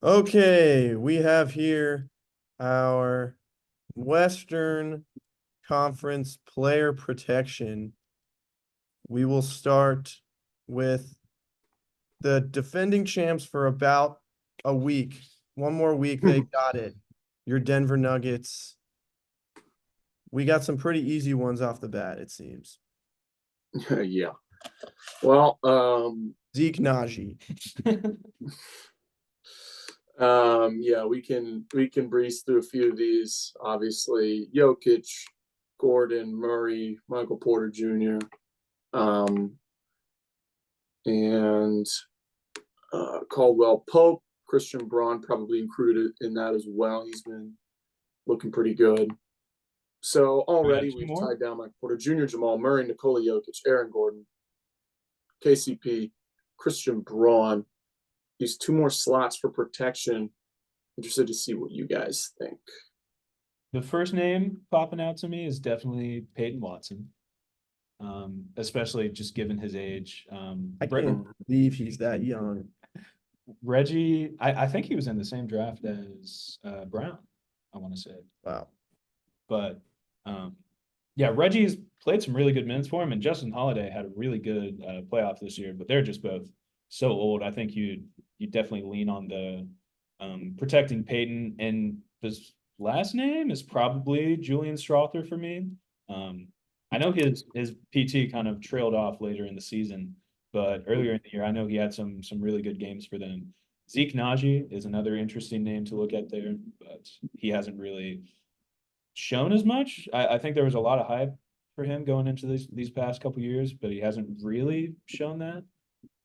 Okay, we have here our Western Conference player protection. We will start with the defending champs for about a week. One more week, they got it. Your Denver Nuggets. We got some pretty easy ones off the bat, it seems. Yeah. Well, Zeke Naji. yeah, we can breeze through a few of these. Obviously, Jokic, Gordon, Murray, Michael Porter Jr., and Caldwell Pope, Christian Braun probably included in that as well. He's been looking pretty good. So already Two we've more? tied down Michael Porter Jr., Jamal Murray, Nikola Jokic, Aaron Gordon, KCP, Christian Braun. These two more slots for protection. Interested to see what you guys think. The first name popping out to me is definitely Peyton Watson, especially just given his age. I can't believe he's that young. Reggie, I think he was in the same draft as Brown, I want to say. Wow. But yeah, Reggie's played some really good minutes for him, and Justin Holiday had a really good playoff this year. But they're just both so old. I think you definitely lean on the protecting Peyton, and his last name is probably Julian Strother for me. I know his PT kind of trailed off later in the season, but earlier in the year, I know he had some really good games for them. Zeke Naji is another interesting name to look at there, but he hasn't really shown as much. I think there was a lot of hype for him going into these past couple years, but he hasn't really shown that.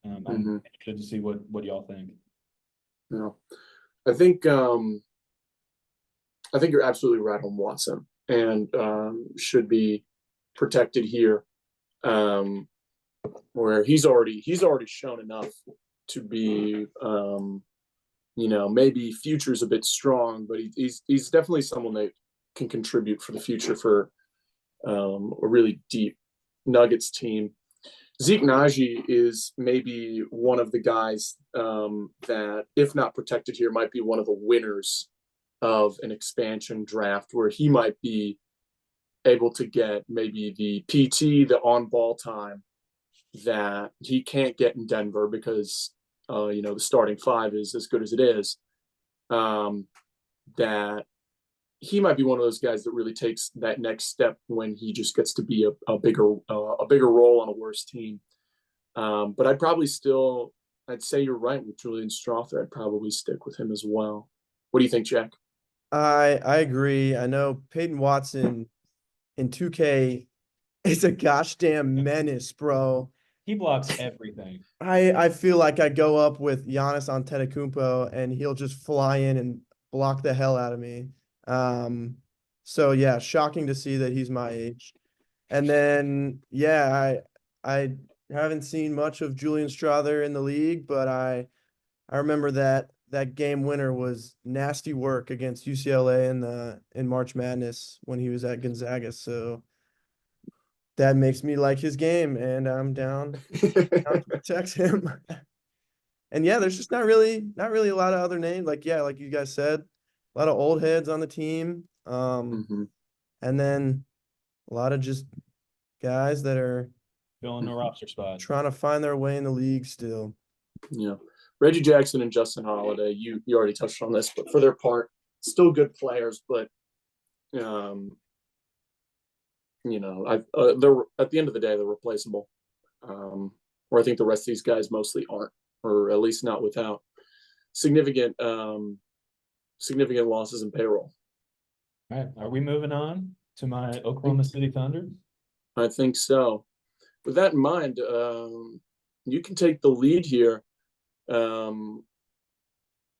I'm interested to see what y'all think. Yeah, I think you're absolutely right on Watson, and should be protected here, where he's already shown enough to be, maybe future's a bit strong, but he's definitely someone that can contribute for the future for a really deep Nuggets team. Zeke Naji is maybe one of the guys that, if not protected here, might be one of the winners of an expansion draft, where he might be able to get maybe the PT, the on-ball time that he can't get in Denver because, the starting five is as good as it is. That he might be one of those guys that really takes that next step when he just gets to be a bigger role on a worse team. But I'd say you're right with Julian Strother. I'd probably stick with him as well. What do you think, Jack? I agree. I know Peyton Watson in 2K is a gosh damn menace, bro. He blocks everything. I feel like I go up with Giannis Antetokounmpo and he'll just fly in and block the hell out of me. So yeah, shocking to see that he's my age. And then yeah, I haven't seen much of Julian Strother in the league, but I remember that game winner was nasty work against UCLA in March Madness when he was at Gonzaga. So that makes me like his game, and I'm down to protect him. And yeah, there's just not really a lot of other names. Like yeah, like you guys said, a lot of old heads on the team. And then a lot of just guys that are filling the roster spot, trying to find their way in the league still. Yeah. Reggie Jackson and Justin Holiday, you already touched on this, but for their part, still good players, but they're at the end of the day, they're replaceable. Where I think the rest of these guys mostly aren't, or at least not without significant losses in payroll. All right, are we moving on to my Oklahoma City Thunder? I think so. With that in mind, you can take the lead here.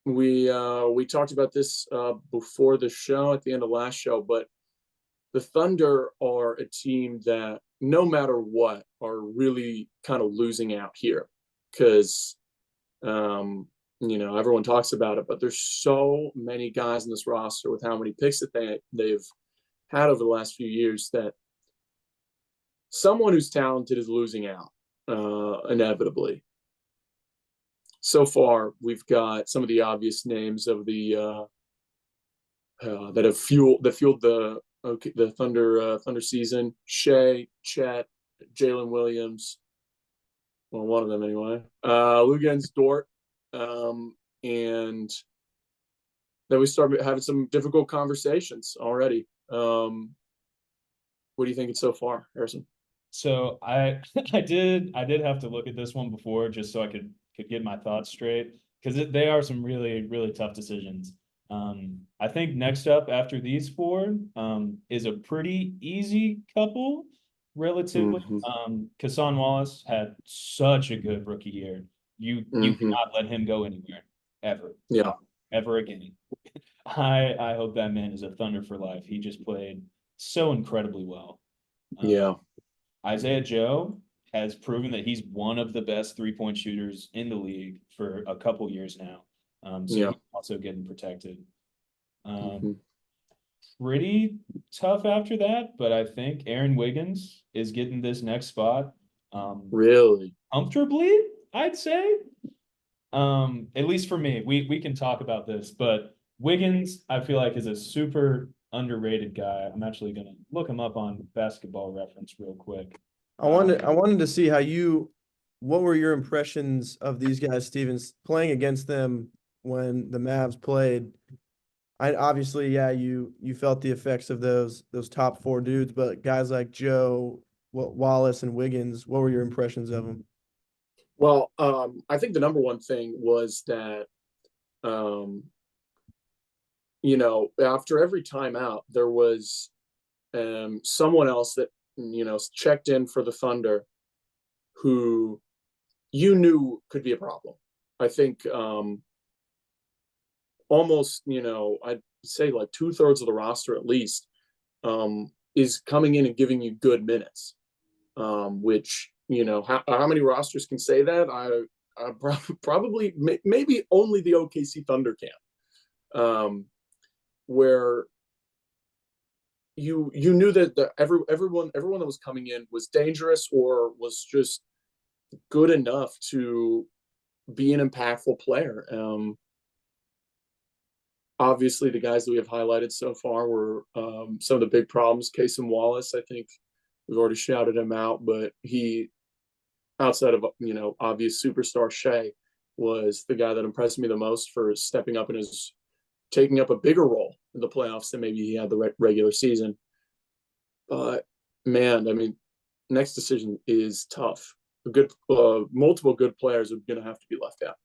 We talked about this before the show, at the end of last show, but the Thunder are a team that, no matter what, are really kind of losing out here because, everyone talks about it, but there's so many guys in this roster with how many picks that they've had over the last few years that someone who's talented is losing out inevitably. so far we've got some of the obvious names of the that fueled the Thunder season: Shea, Chet, Jalen Williams. Well, one of them anyway. Lugens, Dort, and then we started having some difficult conversations already. What do you think so far, Harrison? So I I did have to look at this one before just so I could get my thoughts straight because they are some really tough decisions. I think next up after these four is a pretty easy couple relatively. Mm-hmm. Kassan Wallace had such a good rookie year. You Mm-hmm. cannot let him go anywhere ever. Yeah. Ever again. I hope that man is a Thunder for life. He just played so incredibly well. Yeah. Isaiah Joe has proven that he's one of the best 3-point shooters in the league for a couple years now. So Yeah. he's also getting protected. Mm-hmm. Pretty tough after that, but I think Aaron Wiggins is getting this next spot Really? comfortably, I'd say. At least for me, we can talk about this, but Wiggins, I feel like is a super underrated guy. I'm actually gonna look him up on Basketball Reference real quick. I wanted to see what were your impressions of these guys, Stevens, playing against them when the Mavs played? I obviously, yeah, you felt the effects of those top four dudes, but guys like Joe, Wallace, and Wiggins, what were your impressions of them? Well, I think the number one thing was that, after every timeout, there was someone else that, checked in for the Thunder who you knew could be a problem. I think almost, I'd say like 2/3 of the roster at least is coming in and giving you good minutes, which, how many rosters can say that? I probably maybe only the OKC Thunder can, where you knew that everyone that was coming in was dangerous or was just good enough to be an impactful player. Obviously, the guys that we have highlighted so far were some of the big problems. Kasem Wallace, I think we've already shouted him out, but he, outside of obvious superstar Shea, was the guy that impressed me the most for stepping up and is taking up a bigger role in the playoffs than maybe he had the regular season. But man, I mean, next decision is tough. Multiple good players are going to have to be left out.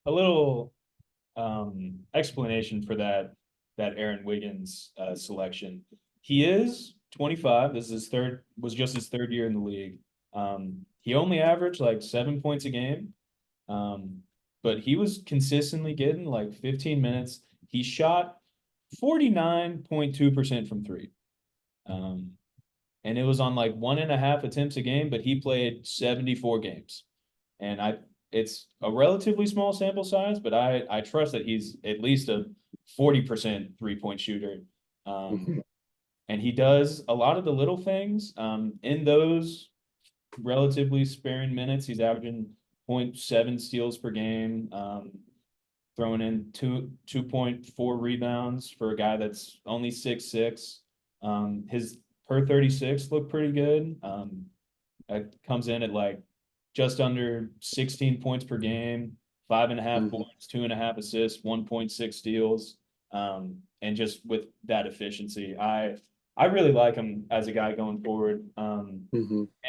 A little explanation for that Aaron Wiggins selection. He is 25. This is just his third year in the league. He only averaged like 7 points a game, but he was consistently getting like 15 minutes. He shot 49.2% from three. And it was on like 1.5 attempts a game, but he played 74 games. And it's a relatively small sample size, but I trust that he's at least a 40% 3-point shooter. And he does a lot of the little things. In those relatively sparing minutes, he's averaging 0.7 steals per game, throwing in 2.4 rebounds for a guy that's only 6'6". His per 36 look pretty good. It comes in at like just under 16 points per game, 5.5 points, 2.5 assists, 1.6 steals. And just with that efficiency, I really like him as a guy going forward. And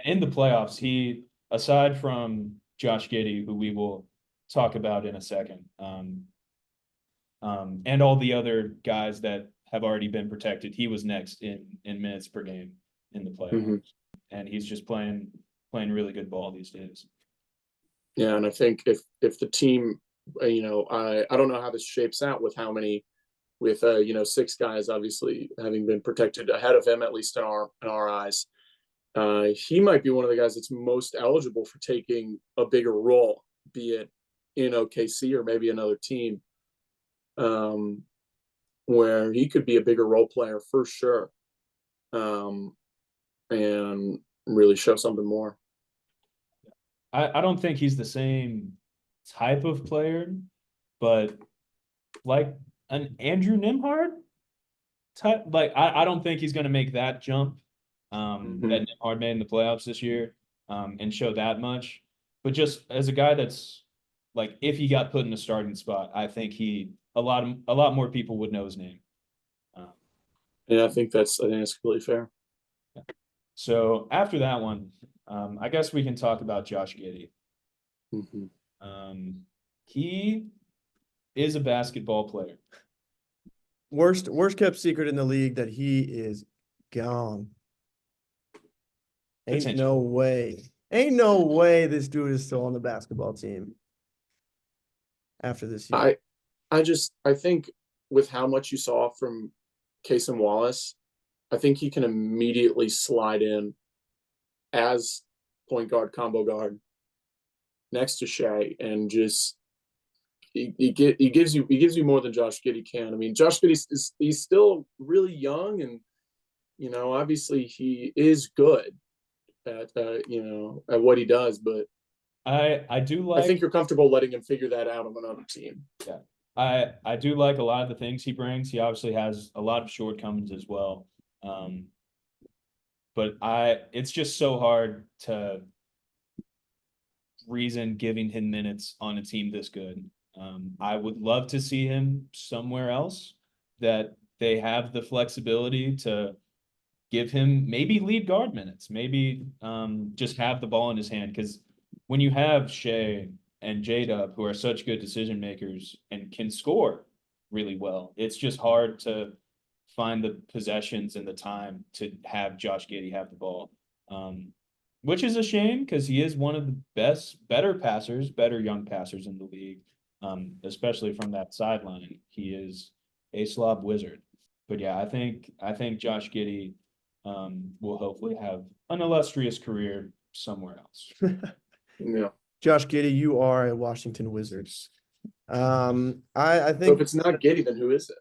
in the playoffs, he, aside from Josh Giddey, who we will talk about in a second, and all the other guys that have already been protected, he was next in minutes per game in the playoffs. And he's just playing really good ball these days. Yeah, and I think if the team, I don't know how this shapes out with how many, with 6 guys obviously having been protected ahead of him, at least in our eyes. He might be one of the guys that's most eligible for taking a bigger role, be it in OKC or maybe another team, where he could be a bigger role player for sure, and really show something more. I don't think he's the same type of player, but like an Andrew Nimhard type, like I don't think he's going to make that jump that Nimhard made in the playoffs this year and show that much. But just as a guy that's like, if he got put in a starting spot, I think a lot more people would know his name. Yeah, I think that's completely fair. So after that one, I guess we can talk about Josh Giddey. He is a basketball player. Worst kept secret in the league that he is gone. Ain't no way. Ain't no way this dude is still on the basketball team after this year. I think with how much you saw from Casey Wallace, I think he can immediately slide in as point guard, combo guard next to Shea, and just he gives you more than Josh Giddey can. I mean, Josh Giddey he's still really young, and obviously he is good at at what he does, but I do like. I think you're comfortable letting him figure that out on another team. Yeah. I do like a lot of the things he brings. He obviously has a lot of shortcomings as well. But it's just so hard to reason giving him minutes on a team this good. I would love to see him somewhere else that they have the flexibility to give him maybe lead guard minutes, maybe just have the ball in his hand. Because when you have Shea and J-Dub, who are such good decision makers and can score really well, it's just hard to find the possessions and the time to have Josh Giddey have the ball, which is a shame because he is one of the better young passers in the league, especially from that sideline. He is a slob wizard. But yeah, I think Josh Giddey will hopefully have an illustrious career somewhere else. Yeah. Josh Giddey, you are a Washington Wizards. I think. So if it's not Giddey, then who is it?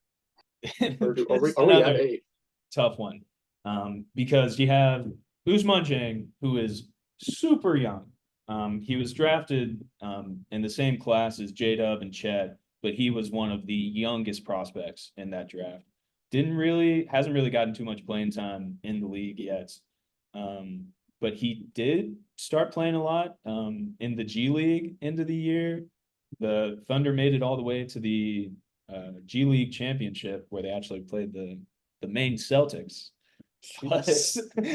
Are we at 8? Tough one. Because you have Ousmane Dieng, who is super young. He was drafted in the same class as J-Dub and Chet, but he was one of the youngest prospects in that draft. Hasn't really gotten too much playing time in the league yet. But he did start playing a lot in the G League end of the year. The Thunder made it all the way to the G League championship where they actually played the Maine Celtics.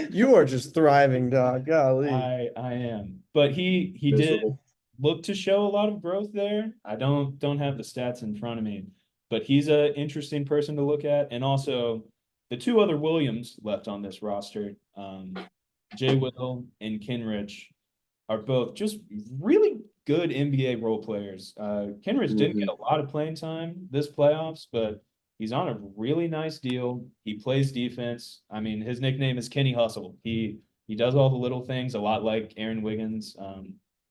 You are just thriving, dog. Golly. I am. But he did look to show a lot of growth there. I don't have the stats in front of me, but he's an interesting person to look at. And also the two other Williams left on this roster, Jay Will and Kenrich, are both just really good NBA role players. Kenrich didn't get a lot of playing time this playoffs, but he's on a really nice deal. He plays defense. I mean, his nickname is Kenny Hustle. He does all the little things, a lot like Aaron Wiggins. I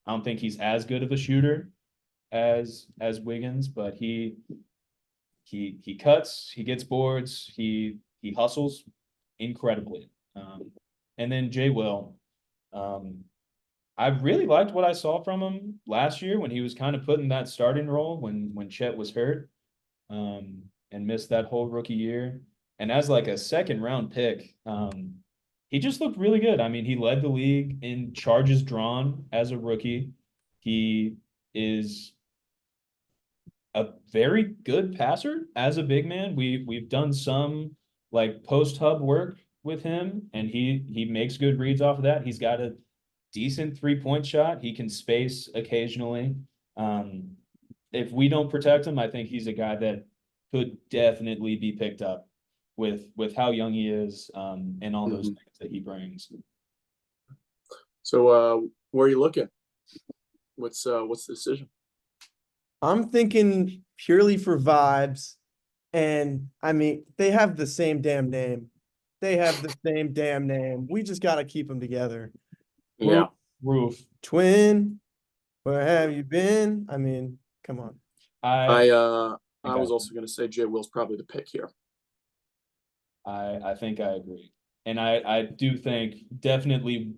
don't think he's as good of a shooter as Wiggins, but he cuts, he gets boards, he hustles incredibly. And then Jay Will. I really liked what I saw from him last year when he was kind of put in that starting role when Chet was hurt and missed that whole rookie year. And as like a second round pick, he just looked really good. I mean, he led the league in charges drawn as a rookie. He is a very good passer as a big man. We've done some like post hub work with him, and he makes good reads off of that. He's got a decent 3-point shot. He can space occasionally. If we don't protect him, I think he's a guy that could definitely be picked up with how young he is and all those things that he brings. So where are you looking? What's the decision? I'm thinking purely for vibes. And I mean, they have the same damn name. We just got to keep them together. Yeah. Roof. Twin, where have you been? I mean, come on. I was also going to say Jay Will's probably the pick here. I think I agree. And I do think definitely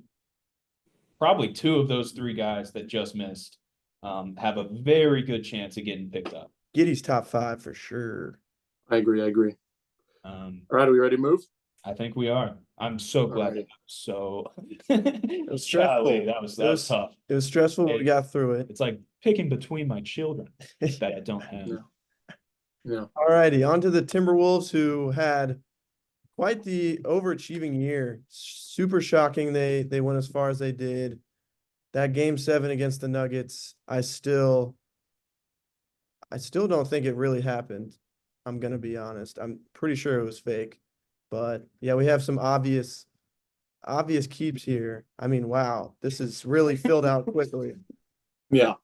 probably two of those three guys that just missed have a very good chance of getting picked up. Giddy's top 5 for sure. I agree. Um, All right, are we ready to move? I think we are. I'm so glad. Alrighty. So It was stressful. golly, that was tough. It was stressful, but we got through it. It's like picking between my children that I don't have. No. No. All righty, on to the Timberwolves, who had quite the overachieving year. Super shocking they went as far as they did. That game 7 against the Nuggets, I still don't think it really happened. I'm gonna be honest. I'm pretty sure it was fake. But yeah, we have some obvious keeps here. I mean, wow, this is really filled out quickly. Yeah.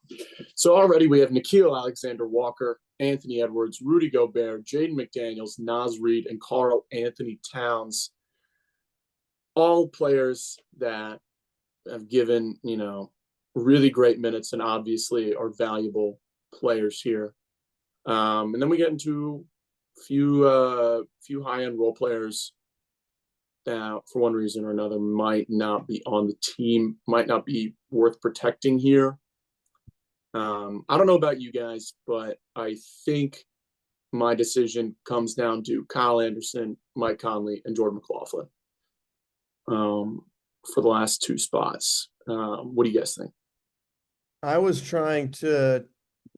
So already we have Nickeil Alexander-Walker, Anthony Edwards, Rudy Gobert, Jaden McDaniels, Naz Reid, and Karl Anthony Towns. All players that have given, really great minutes and obviously are valuable players here. And then we get into a few high-end role players that for one reason or another might not be on the team, might not be worth protecting here. I don't know about you guys, but I think my decision comes down to Kyle Anderson, Mike Conley, and Jordan McLaughlin for the last 2 spots. What do you guys think? I was trying to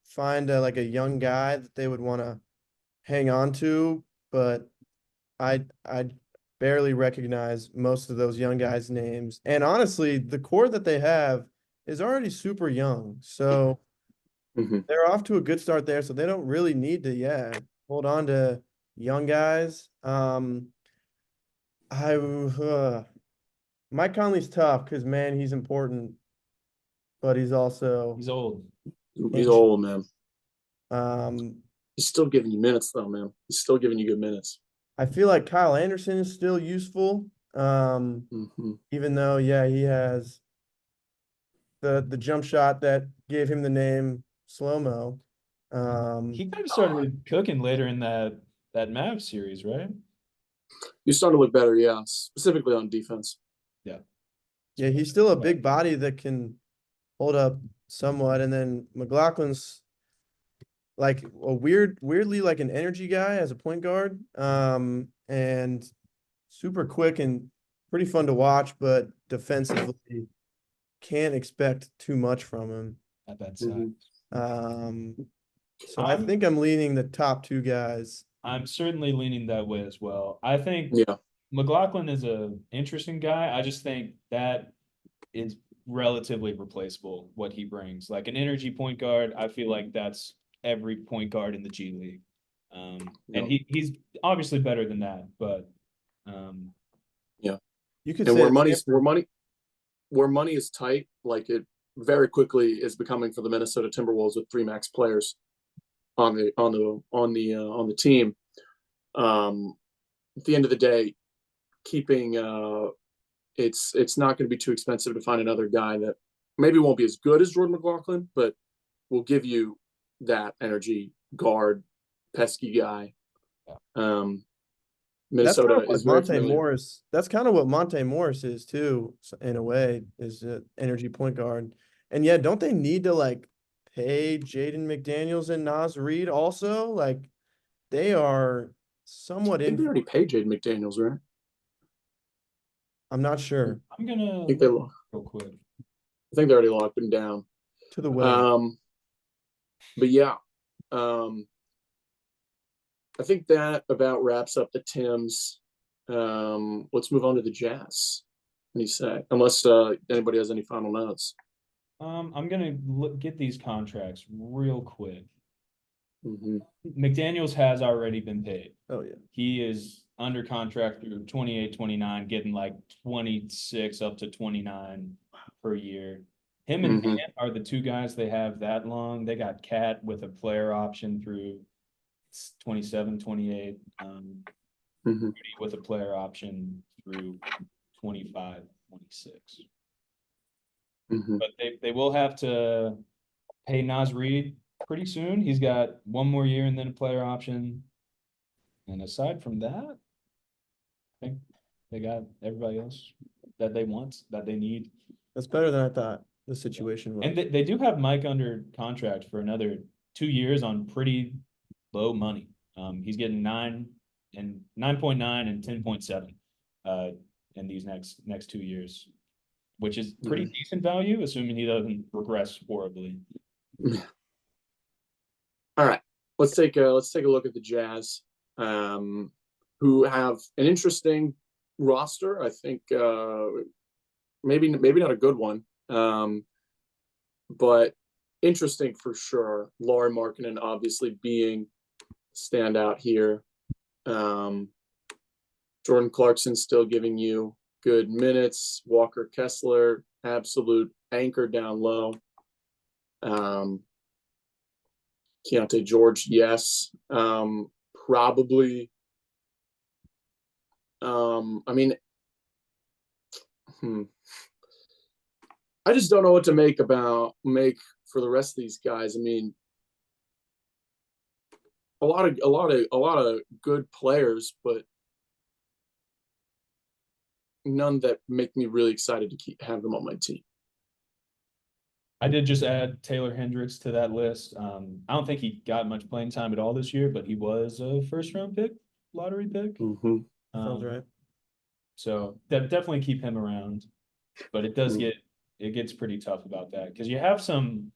find a young guy that they would want to hang on to, but I barely recognize most of those young guys' names. And honestly, the core that they have is already super young. So they're off to a good start there. So they don't really need to, hold on to young guys. Mike Conley's tough because, man, he's important, but he's also He's old. He's old, man. Um, He's still giving you minutes, though, man. He's still giving you good minutes. I feel like Kyle Anderson is still useful. Even though, he has the jump shot that gave him the name Slow-Mo. He kind of started cooking later in that Mavs series, right? He's starting to look better, yeah, specifically on defense. Yeah, he's still a big body that can hold up somewhat. And then McLaughlin's like a weirdly like an energy guy as a point guard. And super quick and pretty fun to watch, but defensively can't expect too much from him. At that side. So I think I'm leaning the top 2 guys. I'm certainly leaning that way as well. I think Yeah. McLaughlin is a interesting guy. I just think that is relatively replaceable what he brings. Like an energy point guard, I feel like that's every point guard in the G League. And he's obviously better than that, but yeah. You could and say where money is tight, like it very quickly is becoming for the Minnesota Timberwolves with 3 max players on the team. At the end of the day, keeping it's not going to be too expensive to find another guy that maybe won't be as good as Jordan McLaughlin, but will give you that energy guard, pesky guy. Minnesota is very familiar. That's kind of what Monte Morris is too, in a way, is an energy point guard. And yeah, don't they need to like pay Jaden McDaniels and Naz Reid also? Like they are somewhat I think they already paid Jaden McDaniels, right? I'm not sure. I'm gonna think they real quick. I think they already locked him down. To the way. But yeah, I think that about wraps up the Tims. Let's move on to the Jazz. What do you say? Unless anybody has any final notes. I'm gonna get these contracts real quick. Mm-hmm. McDaniels has already been paid. Oh yeah. He is under contract through 28, 29, getting like 26 up to 29 per year. Him and Ant are the 2 guys they have that long. They got Cat with a player option through 27, 28. With a player option through 25, 26. But they will have to pay Naz Reid pretty soon. He's got 1 more year and then a player option. And aside from that, I think they got everybody else that they want, that they need. That's better than I thought. the situation was. And they do have Mike under contract for another 2 years on pretty low money. He's getting 9.9 and 10.7 in these next 2 years, which is pretty decent value, assuming he doesn't regress horribly. All right, let's take a look at the Jazz, who have an interesting roster. I think maybe not a good one, but interesting for sure. Lauri Markkanen obviously being standout here. Jordan Clarkson still giving you good minutes. Walker Kessler, absolute anchor down low. Keontae George, yes. Probably. I mean, I just don't know what to make for the rest of these guys. I mean, a lot of good players, but none that make me really excited to have them on my team. I did just add Taylor Hendricks to that list. I don't think he got much playing time at all this year, but he was a first-round pick, lottery pick. Sounds right. So definitely keep him around, but it gets pretty tough about that because you have some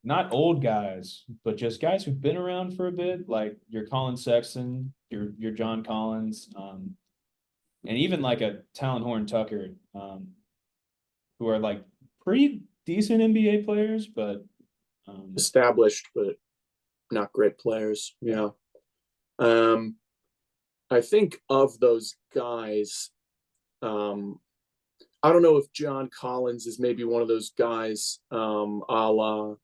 not old guys, but just guys who've been around for a bit, like your Colin Sexton, your John Collins, and even like a Talon Horn Tucker, who are like pretty decent NBA players, but established, but not great players. Yeah. I think of those guys, I don't know if John Collins is maybe one of those guys, a la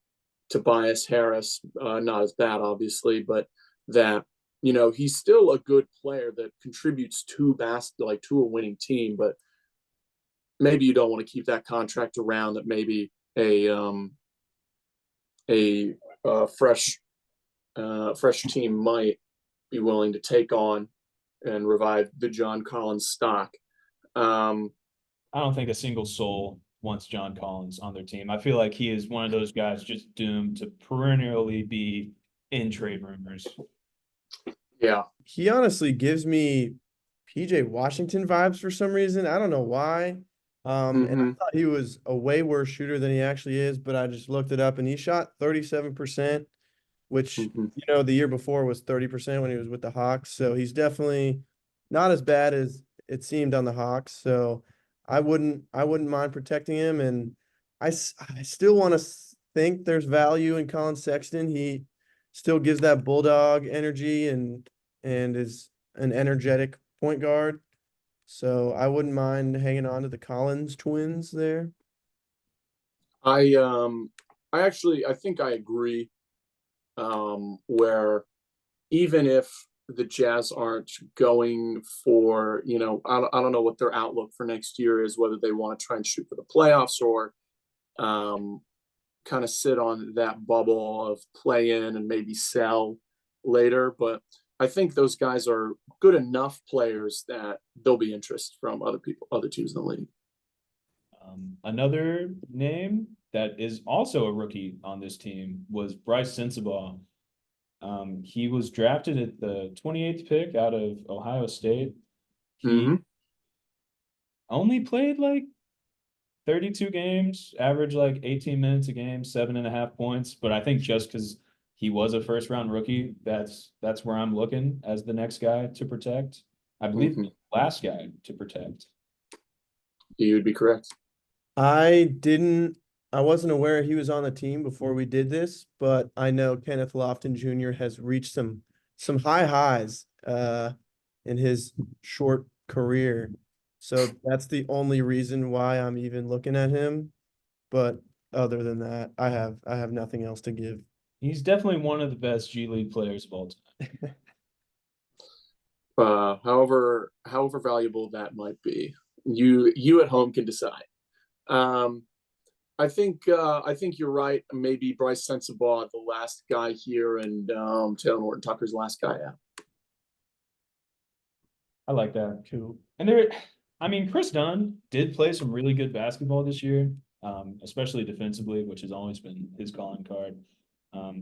Tobias Harris, not as bad, obviously, but that, he's still a good player that contributes to to a winning team, but maybe you don't want to keep that contract around. That maybe a fresh team might be willing to take on and revive the John Collins stock. I don't think a single soul wants John Collins on their team. I feel like he is one of those guys just doomed to perennially be in trade rumors. Yeah. He honestly gives me PJ Washington vibes for some reason. I don't know why. And I thought he was a way worse shooter than he actually is, but I just looked it up and he shot 37%, which, the year before was 30% when he was with the Hawks. So he's definitely not as bad as it seemed on the Hawks. So I wouldn't mind protecting him. And I still want to think there's value in Colin Sexton. He still gives that bulldog energy and is an energetic point guard. So I wouldn't mind hanging on to the Collins twins there. I think I agree. Where even if the Jazz aren't going for, I don't know what their outlook for next year is, whether they want to try and shoot for the playoffs or kind of sit on that bubble of play in and maybe sell later. But I think those guys are good enough players that there'll be interest from other teams in the league. Another name that is also a rookie on this team was Bryce Sensabaugh. He was drafted at the 28th pick out of Ohio State. He only played like 32 games, averaged like 18 minutes a game, 7.5 points. But I think just because he was a first-round rookie, that's where I'm looking as the next guy to protect. I believe the last guy to protect. You would be correct. I wasn't aware he was on the team before we did this, but I know Kenneth Lofton Jr. has reached some high highs in his short career. So that's the only reason why I'm even looking at him. But other than that, I have nothing else to give. He's definitely one of the best G League players of all time. However valuable that might be, you at home can decide. I think you're right. Maybe Bryce Sensabaugh, the last guy here, and Taylor Horton Tucker's the last guy out. I like that. Cool. And Chris Dunn did play some really good basketball this year. especially defensively, which has always been his calling card.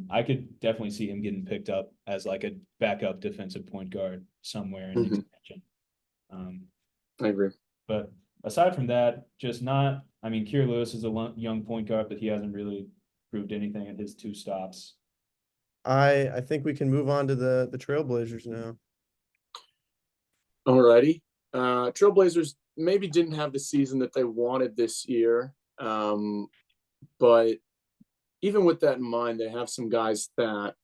I could definitely see him getting picked up as like a backup defensive point guard somewhere in Mhm. expansion. I agree. But aside from that, just not. I mean, Kier Lewis is a young point guard, but he hasn't really proved anything at his 2 stops. I think we can move on to the Trailblazers now. Alrighty. Trailblazers maybe didn't have the season that they wanted this year. But even with that in mind, they have some guys that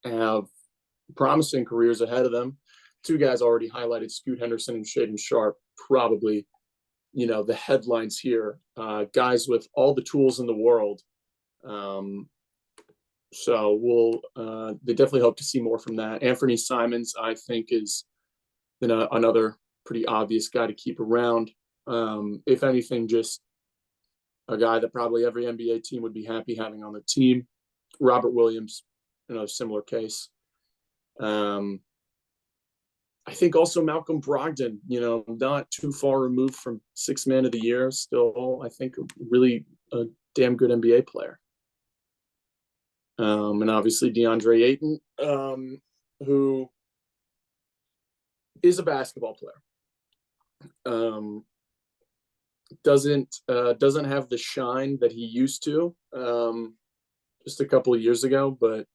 have promising careers ahead of them. 2 guys already highlighted, Scoot Henderson and Shaden Sharp, probably, the headlines here. Guys with all the tools in the world. So they definitely hope to see more from that. Anthony Simons, I think, is another pretty obvious guy to keep around. If anything, just a guy that probably every NBA team would be happy having on the team. Robert Williams, another similar case. I think also Malcolm Brogdon, not too far removed from 6th man of the year, still, I think, really a damn good NBA player. And obviously DeAndre Ayton, who is a basketball player. Doesn't have the shine that he used to just a couple of years ago, but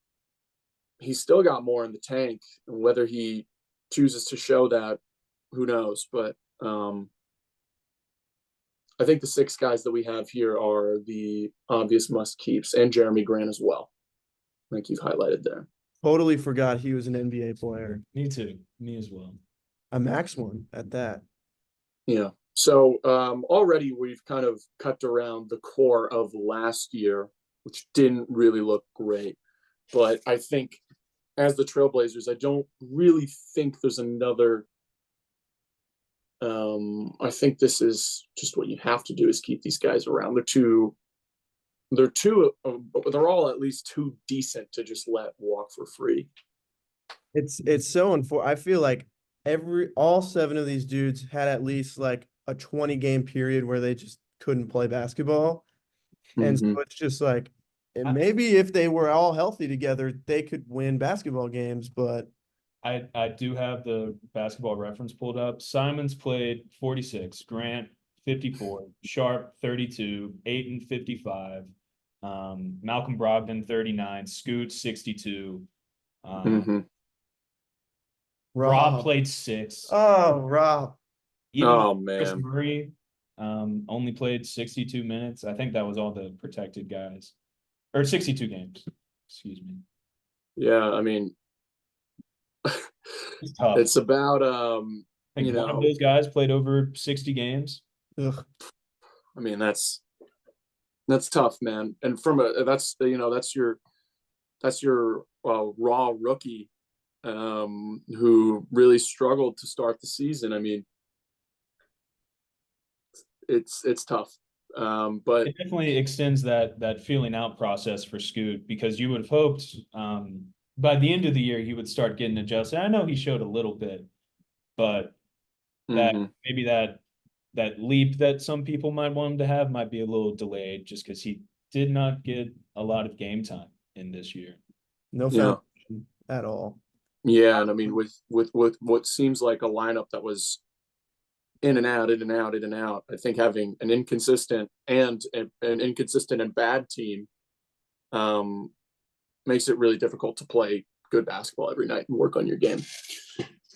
he's still got more in the tank. And whether he chooses to show that, who knows? But I think the 6 guys that we have here are the obvious must keeps, and Jeremy Grant as well, like you've highlighted there. Totally forgot he was an NBA player. Me too. Me as well. A max one at that. Yeah. So already we've kind of cut around the core of last year, which didn't really look great. But I think as the Trailblazers, I don't really think there's another. I think this is just what you have to do is keep these guys around. They're all at least too decent to just let walk for free. It's so I feel like all 7 of these dudes had at least like a 20 game period where they just couldn't play basketball. And so it's just like, maybe if they were all healthy together, they could win basketball games, but I do have the basketball reference pulled up. Simons played 46, Grant 54, Sharp 32, Ayton 55, Malcolm Brogdon 39, Scoot 62. Rob played 6. Oh, Rob. Even Chris Murray only played 62 minutes. I think that was all the protected guys. Or 62 games. Excuse me. Yeah, I mean, it's tough. It's about I think one of those guys played over 60 games. Ugh. I mean, that's tough, man. And that's your raw rookie who really struggled to start the season. I mean, it's tough. But it definitely extends that feeling out process for Scoot, because you would have hoped by the end of the year he would start getting adjusted. I know he showed a little bit, but maybe that leap that some people might want him to have might be a little delayed, just because he did not get a lot of game time in this year. No foundation at all. Yeah, and I mean with what seems like a lineup that was in and out, in and out, in and out. I think having an inconsistent and bad team makes it really difficult to play good basketball every night and work on your game.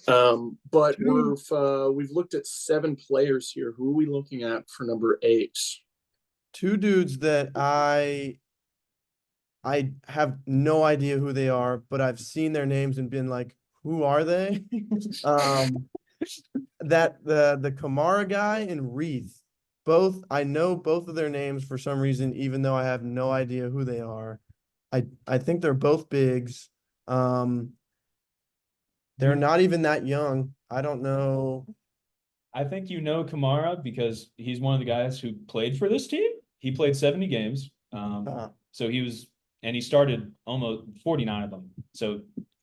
But we've looked at 7 players here. Who are we looking at for number 8? 2 dudes that I have no idea who they are, but I've seen their names and been like, who are they? That the Kamara guy and Reith, I know both of their names for some reason, even though I have no idea who they are. I think they're both bigs. They're not even that young. I don't know. I think Kamara because he's one of the guys who played for this team. He played 70 games. So he started almost 49 of them. So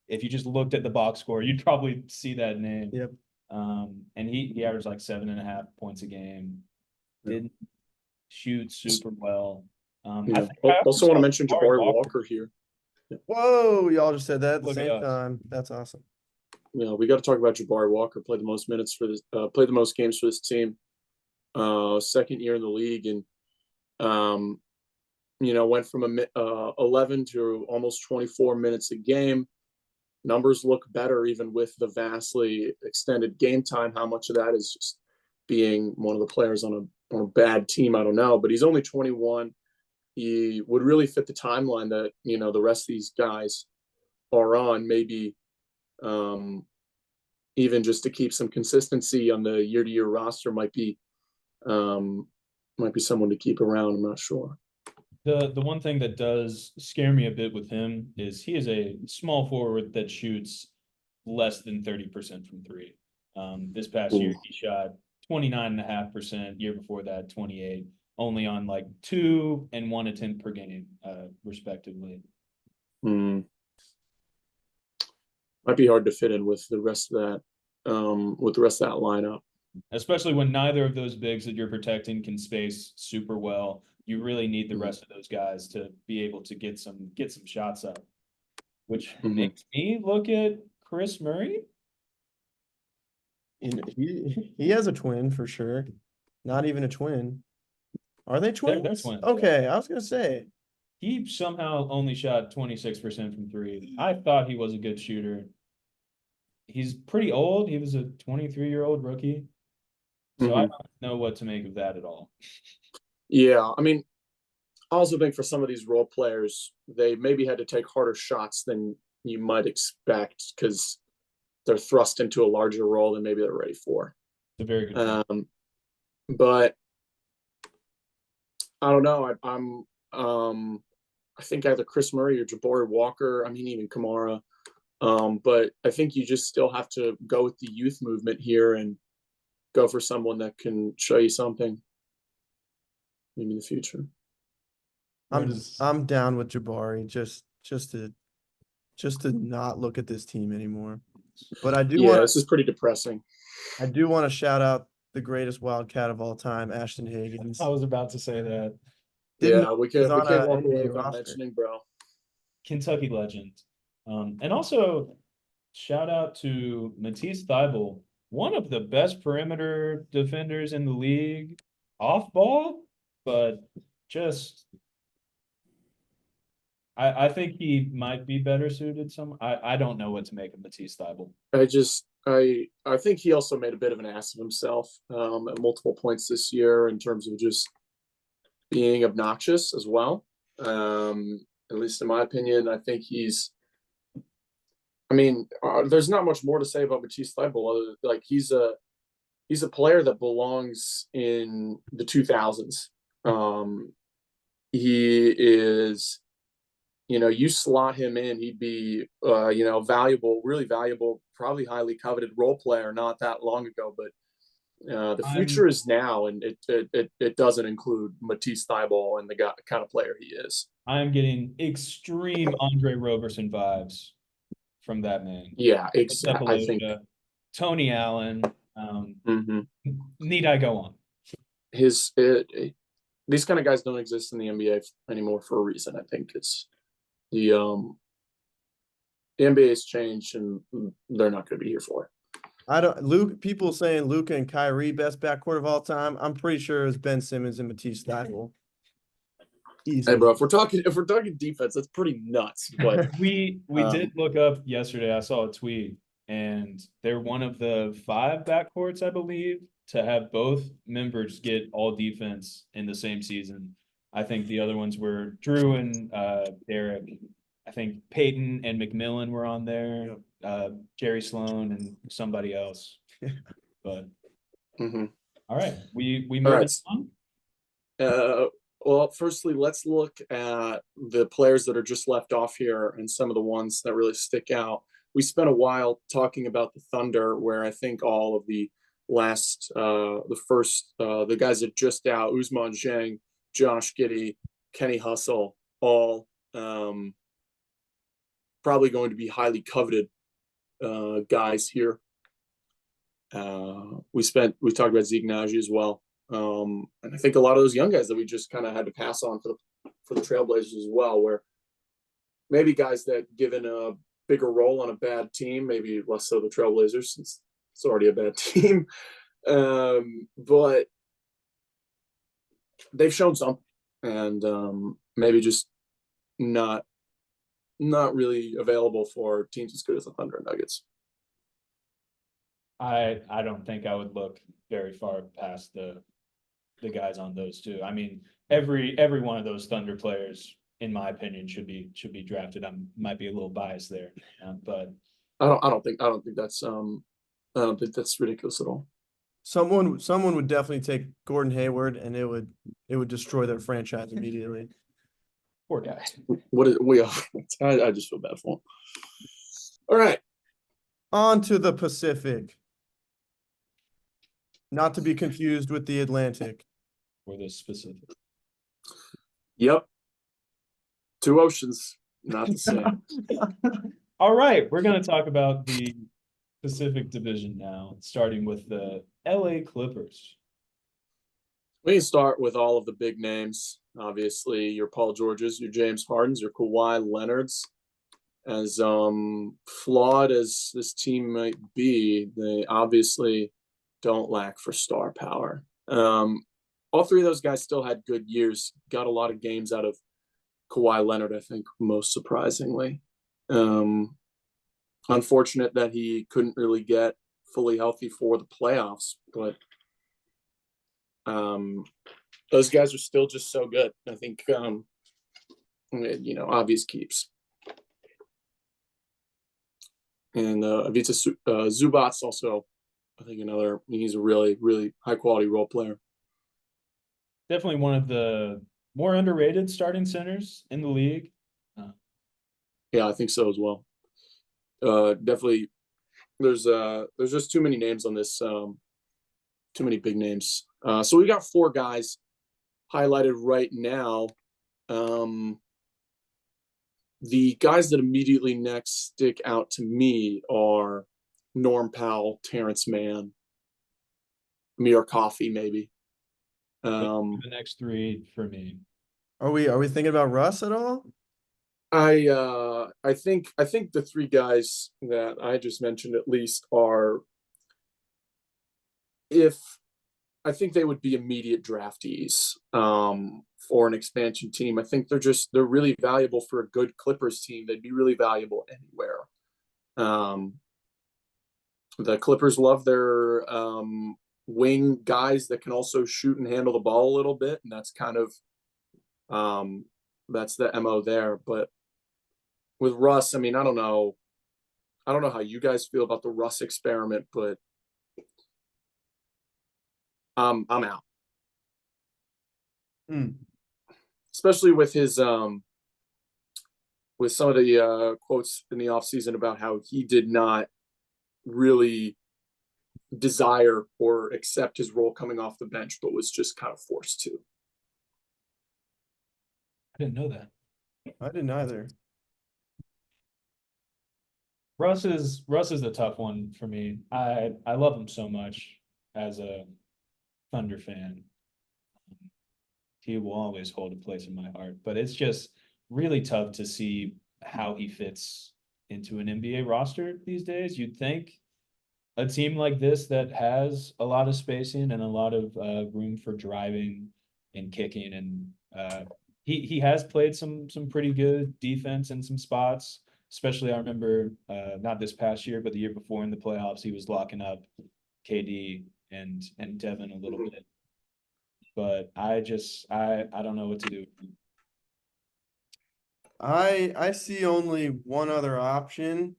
if you just looked at the box score, you'd probably see that name. Yep. And he averaged like 7.5 points a game. Didn't shoots super well. I Yeah. think I Also want to saw mention Jabari Walker here. Whoa, y'all just said that at the Look at same us. time. That's awesome. You know, we got to talk about Jabari Walker. Played the most minutes for this. Played the most games for this team. Second year in the league, and you know, went from 11 to almost 24 minutes a game. Numbers look better even with the vastly extended game time. How much of that is just being one of the players on a bad team? I don't know, but he's only 21. He would really fit the timeline that, you know, the rest of these guys are on. Maybe even just to keep some consistency on the year-to-year roster might be someone to keep around. I'm not sure. The one thing that does scare me a bit with him is he is a small forward that shoots less than 30% from three. This past year, he shot 29.5%. Year before that, 28. Only on like 2 and 1 attempt per game, respectively. Might be hard to fit in with the rest of that, lineup. Especially when neither of those bigs that you're protecting can space super well. You really need the rest of those guys to be able to get some shots up, which makes me look at Chris Murray. He has a twin for sure. Not even a twin. Are they twins? They're twins. Okay, I was gonna say. He somehow only shot 26% from three. I thought he was a good shooter. He's pretty old. He was a 23-year-old rookie. So I don't know what to make of that at all. Yeah, I mean, I also think for some of these role players, they maybe had to take harder shots than you might expect because they're thrust into a larger role than maybe they're ready for. It's a very good point. But I don't know. I think either Chris Murray or Jabari Walker. I mean, even Kamara. But I think you just still have to go with the youth movement here and go for someone that can show you something maybe in the future. I'm down with Jabari just to not look at this team anymore. But I do want this is pretty depressing. I do want to shout out the greatest Wildcat of all time, Ashton Higgins. I was about to say that. We can't walk away without mentioning, bro. Kentucky legend. And also shout out to Matisse Thybulle, one of the best perimeter defenders in the league, off ball, but just I think he might be better suited. I don't know what to make of Matisse Thybulle. I think he also made a bit of an ass of himself at multiple points this year in terms of just being obnoxious as well. At least in my opinion, I think there's not much more to say about Matisse Thybulle. Like he's a player that belongs in the 2000s. He is, you slot him in, he'd be, valuable, really valuable, probably highly coveted role player not that long ago. But the future is now, and it doesn't include Matisse Thybulle and the kind of player he is. I'm getting extreme Andre Roberson vibes from that man. Yeah, exactly. I think Tony Allen. Need I go on? These kind of guys don't exist in the NBA anymore for a reason. I think it's the NBA has changed, and they're not going to be here for it. People saying Luka and Kyrie best backcourt of all time. I'm pretty sure it's Ben Simmons and Matisse Thybulle. Hey, bro, if we're talking defense, that's pretty nuts. But we did look up yesterday. I saw a tweet, and they're one of the 5 backcourts, I believe, to have both members get all defense in the same season. I think the other ones were Drew and Derek. I think Peyton and McMillan were on there. Jerry Sloan and somebody else. But all right, we moving on. Well, firstly, let's look at the players that are just left off here and some of the ones that really stick out. We spent a while talking about the Thunder, where I think all of the the guys that just out, Ousmane Dieng, Josh Giddey, Kenny Hustle, all probably going to be highly coveted guys here. We talked about Zeke Naji as well. And I think a lot of those young guys that we just kind of had to pass on for the Trailblazers as well, where maybe guys that given a bigger role on a bad team, maybe less so the Trailblazers since it's already a bad team. But they've shown something, and maybe just not really available for teams as good as the Thunder and Nuggets. I don't think I would look very far past the guys on those two. I mean, every one of those Thunder players, in my opinion, should be drafted. I might be a little biased there, but I don't think that's ridiculous at all. Someone would definitely take Gordon Hayward, and it would destroy their franchise immediately. poor guy. What is we? I just feel bad for him. All right, On to the Pacific. Not to be confused with the Atlantic. For the specific. yep. Two oceans, not the same. All right, we're going to talk about the Pacific Division now, starting with the LA Clippers. We can start with all of the big names. Obviously, your Paul Georges, your James Hardens, your Kawhi Leonards. As flawed as this team might be, they obviously don't lack for star power. All three of those guys still had good years. Got a lot of games out of Kawhi Leonard, I think, most surprisingly. Unfortunate that he couldn't really get fully healthy for the playoffs, but those guys are still just so good. I think, obvious keeps. And Ivica Zubac's also, I think, he's a really, really high quality role player. Definitely one of the more underrated starting centers in the league. Yeah, I think so as well. Definitely, there's just too many names on this, too many big names. So we got four guys highlighted right now. The guys that immediately next stick out to me are Norm Powell, Terrence Mann, Amir Coffey, maybe. The next three for me. Are we thinking about Russ at all? I think the three guys that I just mentioned at least are, I think they would be immediate draftees for an expansion team. I think they're really valuable for a good Clippers team. They'd be really valuable anywhere. The Clippers love their wing guys that can also shoot and handle the ball a little bit, and that's kind of that's the MO there. But with Russ, I mean, I don't know how you guys feel about the Russ experiment, but I'm out. Especially with his with some of the quotes in the offseason about how he did not really desire or accept his role coming off the bench, but was just kind of forced to. I didn't know that. I didn't either. Russ is a tough one for me. I love him so much as a Thunder fan. He will always hold a place in my heart, but it's just really tough to see how he fits into an NBA roster these days. You'd think a team like this that has a lot of spacing and a lot of room for driving and kicking, and he has played some pretty good defense in some spots. Especially, I remember not this past year, but the year before in the playoffs, he was locking up KD and Devin a little bit. But I don't know what to do. I see only one other option,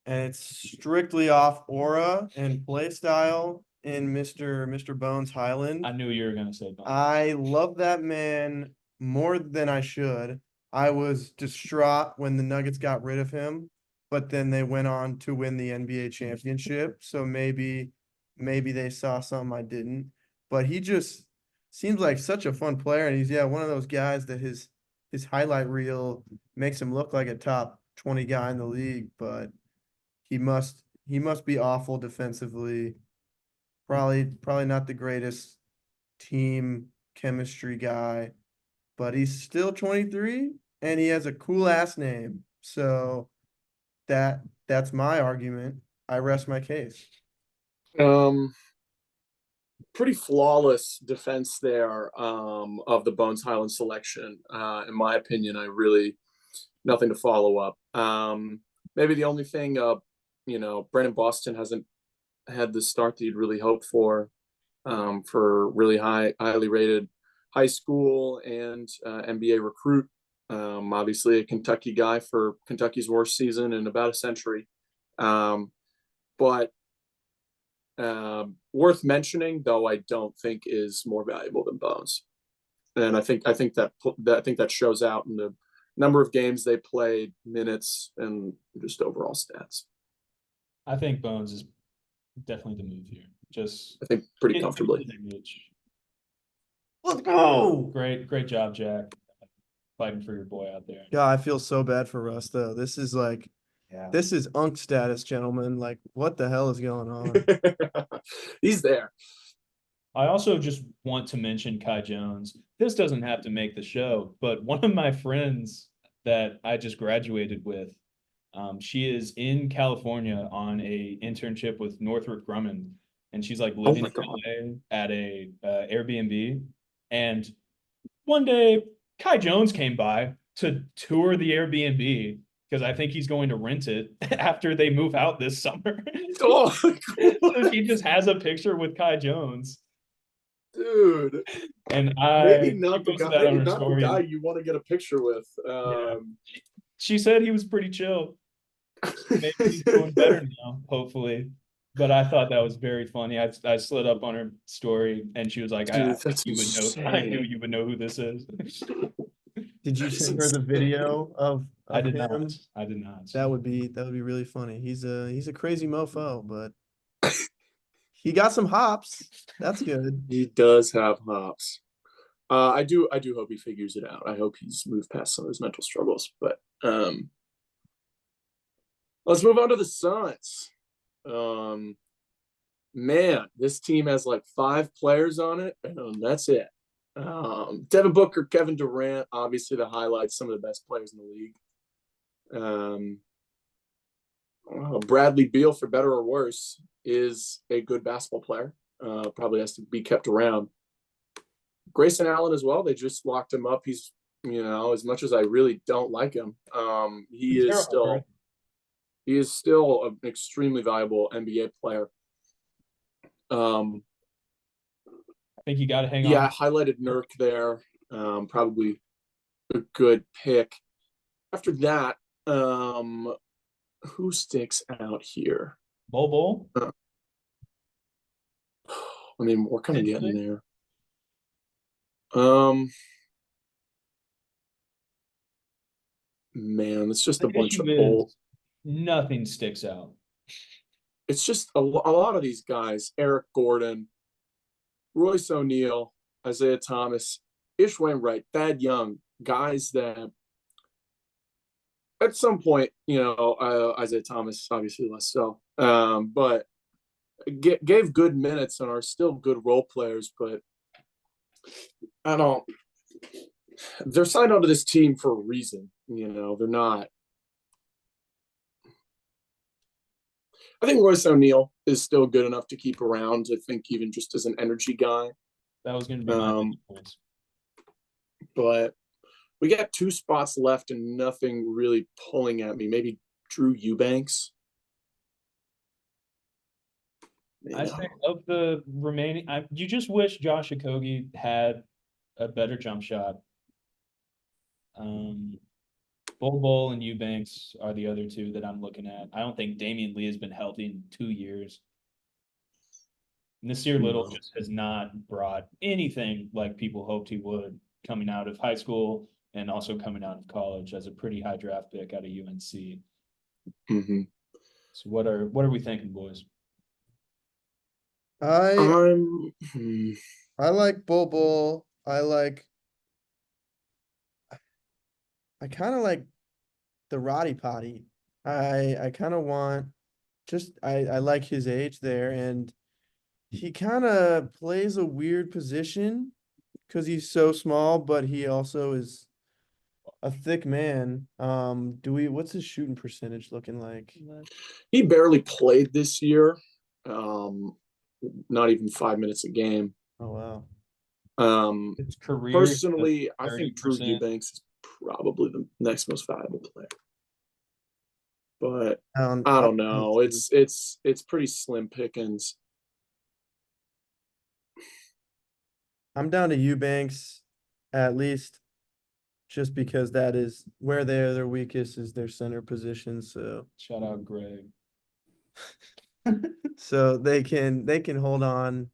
and it's strictly off aura and play style in Mr. Bones Highland. I knew you were gonna say Bones. I love that man more than I should. I was distraught when the Nuggets got rid of him, but then they went on to win the NBA championship. So maybe they saw something I didn't. But he just seems like such a fun player, and he's one of those guys that his highlight reel makes him look like a top 20 guy in the league, but he must be awful defensively. Probably not the greatest team chemistry guy, but he's still 23 and he has a cool ass name. So that's my argument. I rest my case. Pretty flawless defense there of the Bones Highland selection. In my opinion, I really nothing to follow up. Maybe the only thing, Brennan Boston hasn't had the start that you'd really hoped for really highly rated high school and NBA recruit. Obviously a Kentucky guy for Kentucky's worst season in about a century. But worth mentioning, though, I don't think is more valuable than Bones. And I think that shows out in the number of games they played, minutes, and just overall stats. I think Bones is definitely the move here. Just I think pretty comfortably. Let's go. Great job, Jack. Fighting for your boy out there. God, I feel so bad for Russ though. This is unk status, gentlemen. Like, what the hell is going on? He's there. I also just want to mention Kai Jones. This doesn't have to make the show, but one of my friends that I just graduated with, she is in California on a internship with Northrop Grumman, and she's like living in LA at a Airbnb. And one day, Kai Jones came by to tour the Airbnb because I think he's going to rent it after they move out this summer. Oh, so he just has a picture with Kai Jones. Dude, and maybe not the guy you want to get a picture with. She said he was pretty chill. Maybe he's doing better now, hopefully. But I thought that was very funny. I slid up on her story, and she was like, Dude, I knew you would know who this is." Did you send her the video of I did him? not. I did not. That would be really funny. He's a crazy mofo, but he got some hops. That's good. He does have hops. I do hope he figures it out. I hope he's moved past some of his mental struggles. But let's move on to the Suns. Man, this team has like 5 players on it, and that's it. Devin Booker, Kevin Durant, obviously the highlights, some of the best players in the league. Bradley Beal, for better or worse, is a good basketball player. Probably has to be kept around. Grayson Allen as well. They just locked him up. He's, as much as I really don't like him, he is still an extremely valuable NBA player. I think you got to hang on. Yeah, I highlighted Nurk there. Probably a good pick. After that, who sticks out here? Bol. I mean, we're kind of getting there. Man, it's just a bunch of old. Nothing sticks out. It's just a lot of these guys: Eric Gordon, Royce O'Neal, Isaiah Thomas, Ish Wainwright, Thad Young, guys that at some point, Isaiah Thomas obviously less so, but gave good minutes and are still good role players. But they're signed onto this team for a reason. They're not. I think Royce O'Neal is still good enough to keep around. I think even just as an energy guy. That was going to be my points. But we got 2 spots left and nothing really pulling at me. Maybe Drew Eubanks. I think of the remaining, you just wish Josh Okogie had a better jump shot. Bol and Eubanks are the other 2 that I'm looking at. I don't think Damian Lee has been healthy in 2 years. Nasir Little just has not brought anything like people hoped he would coming out of high school and also coming out of college as a pretty high draft pick out of UNC. Mm-hmm. So what are we thinking, boys? I like Bol. I kind of like the Roddy Potty. I kind of want I like his age there, and he kind of plays a weird position because he's so small, but he also is a thick man. What's his shooting percentage looking like? He barely played this year. Um, not even 5 minutes a game. Oh wow. His career, Personally, I think Drew 30%. Eubanks is probably the next most valuable player. But Um, I I don't think know. too. It's pretty slim pickings. I'm down to Eubanks, at least just because that is where their weakest is their center position. So Shout out Greg. so they can hold on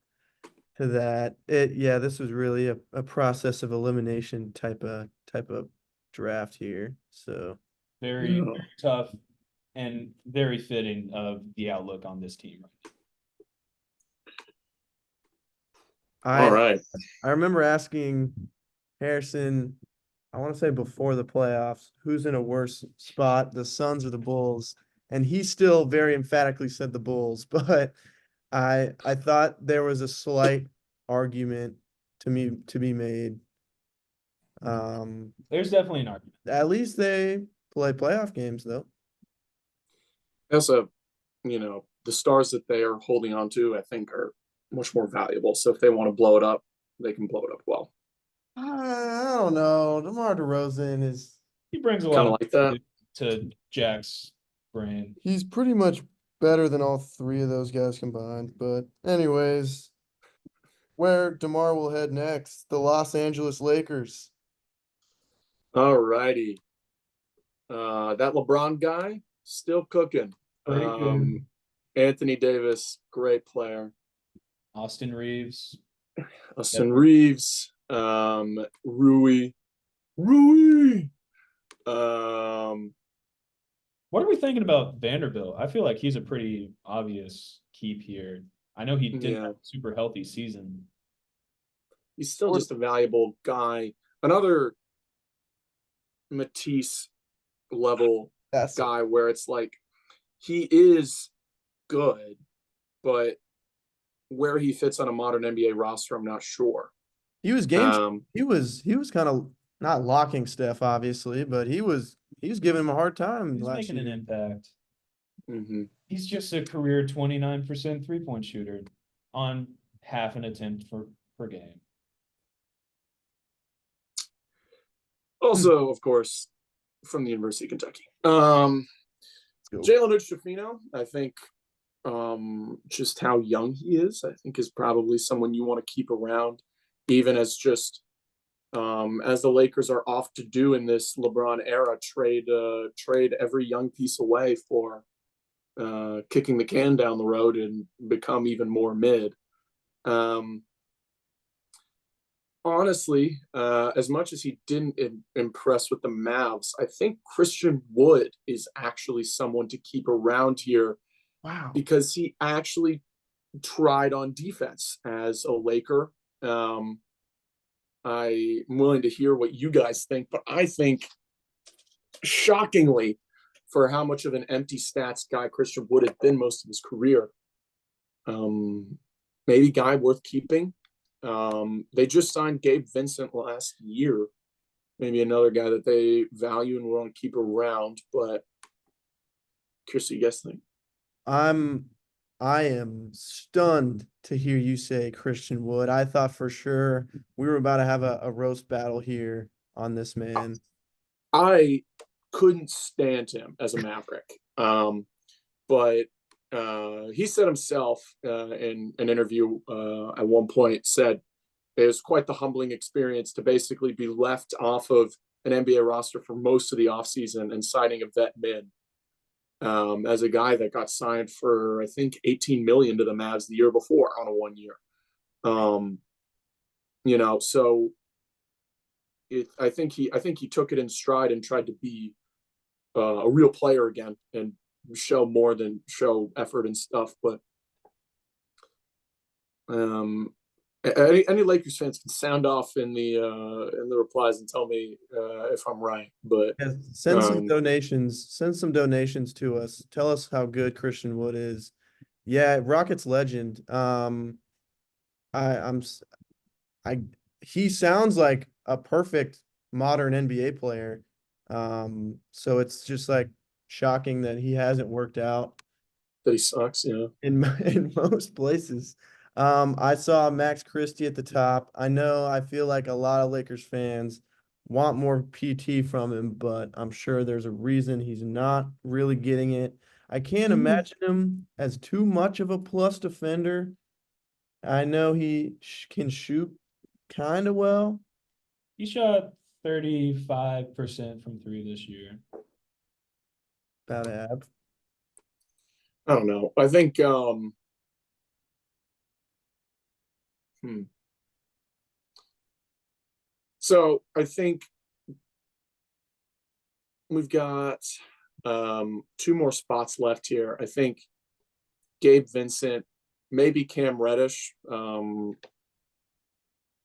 to that. This was really a process of elimination type of draft here. So Very Yeah. tough and very fitting of the outlook on this team. All I right. I remember asking Harrison, I want to say before the playoffs, who's in a worse spot, the Suns or the Bulls? And he still very emphatically said the Bulls, but I thought there was a slight argument to be made. There's definitely an argument. At least they play playoff games though. Also, the stars that they are holding on to, I think, are much more valuable. So if they want to blow it up, they can blow it up well. I don't know. DeMar DeRozan is He brings a lot Kind of of like that. to Jack's brain. he's pretty much better than all three of those guys combined. But anyways, where DeMar will head next, the Los Angeles Lakers. All righty. That LeBron guy still cooking. Pretty good. Anthony Davis, great player. Austin Reeves. Austin Reeves, Rui. What are we thinking about Vanderbilt? I feel like he's a pretty obvious keep here. I know he didn't have a super healthy season. He's still just a valuable guy. Another Matisse level guy where it's like he is good, but where he fits on a modern NBA roster, I'm not sure. He was he was kind of not locking Steph, obviously, but he was giving him a hard time He's last making an year. impact. Mm-hmm. He's just a career 29% 3-point shooter on half an attempt per game. Also, of course, from the University of Kentucky. Jalen Hood-Schifino, I think just how young he is, I think is probably someone you want to keep around, even as just as the Lakers are off to do in this LeBron era, trade every young piece away for kicking the can down the road and become even more mid. Honestly, as much as he didn't impress with the Mavs, I think Christian Wood is actually someone to keep around here. Wow. Because he actually tried on defense as a Laker. I'm willing to hear what you guys think, but I think, shockingly, for how much of an empty stats guy Christian Wood had been most of his career, maybe guy worth keeping. They just signed Gabe Vincent last year. Maybe another guy that they value and want to keep around, but curious what you guys think. I am stunned to hear you say Christian Wood. I thought for sure we were about to have a roast battle here on this man. I couldn't stand him as a Maverick. But he said himself in an interview at one point, said it was quite the humbling experience to basically be left off of an NBA roster for most of the offseason and signing a vet mid. As a guy that got signed for, I think, $18 million to the Mavs the year before on a 1 year. So I think he took it in stride and tried to be a real player again and show more than show effort and stuff. But any Lakers fans can sound off in the replies and tell me if I'm right. But yeah, send some donations. Send some donations to us. Tell us how good Christian Wood is. Yeah, Rockets legend. I'm he sounds like a perfect modern NBA player. So it's just like shocking that he hasn't worked out That he sucks, in most places. I saw Max Christie at the top. I feel like a lot of Lakers fans want more PT from him, but I'm sure there's a reason he's not really getting it. I can't imagine him as too much of a plus defender. I know he can shoot kind of well. He shot 35% from three this year. About ab. I don't know. I think so I think we've got two more spots left here. I think Gabe Vincent, maybe Cam Reddish,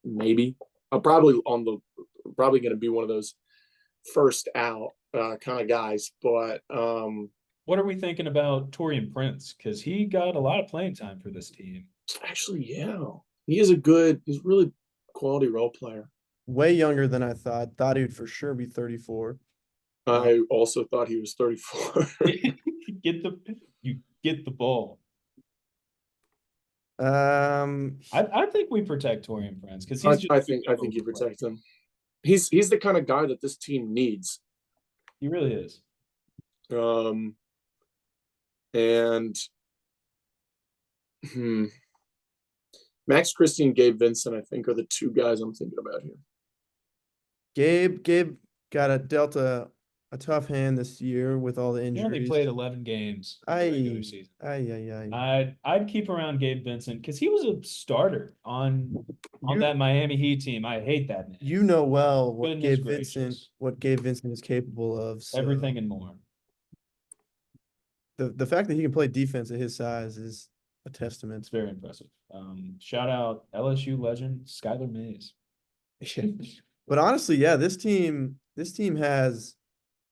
maybe. I'm probably going to be one of those first out kind of guys. But what are we thinking about Taurean Prince? Because he got a lot of playing time for this team. Actually, yeah, he's really quality role player. Way younger than I thought. Thought he'd for sure be 34. I also thought he was 34. You get the ball. Um, I think we protect Taurean Prince because I think you protect him. He's the kind of guy that this team needs. He really is. And Max Christie and Gabe Vincent, I think, are the two guys I'm thinking about here. Gabe got dealt a tough hand this year with all the He injuries. only played 11 games in the regular season. I'd keep around Gabe Vincent because he was a starter on that Miami Heat team. I hate that man. You know well what Goodness Gabe gracious. Vincent is capable of. So Everything and more. the fact that he can play defense at his size is a testament. It's very impressive. Shout out LSU legend Skylar Mays. But honestly, yeah, this team has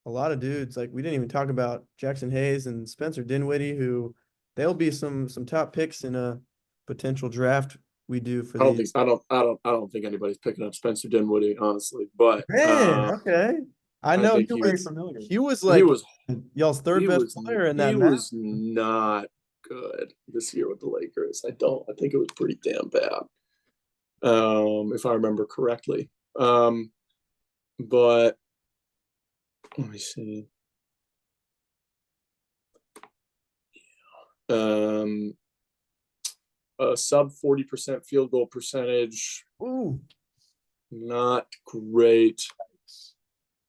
a lot of dudes. Like we didn't even talk about Jackson Hayes and Spencer Dinwiddie, who they'll be some top picks in a potential draft we do for I don't think anybody's picking up Spencer Dinwiddie, honestly. But okay. I know think he was like y'all's third best player in that He match. was not good this year with the Lakers. I think it was pretty damn bad. If I remember correctly. But let me see. A sub 40% field goal percentage. Ooh. Not great.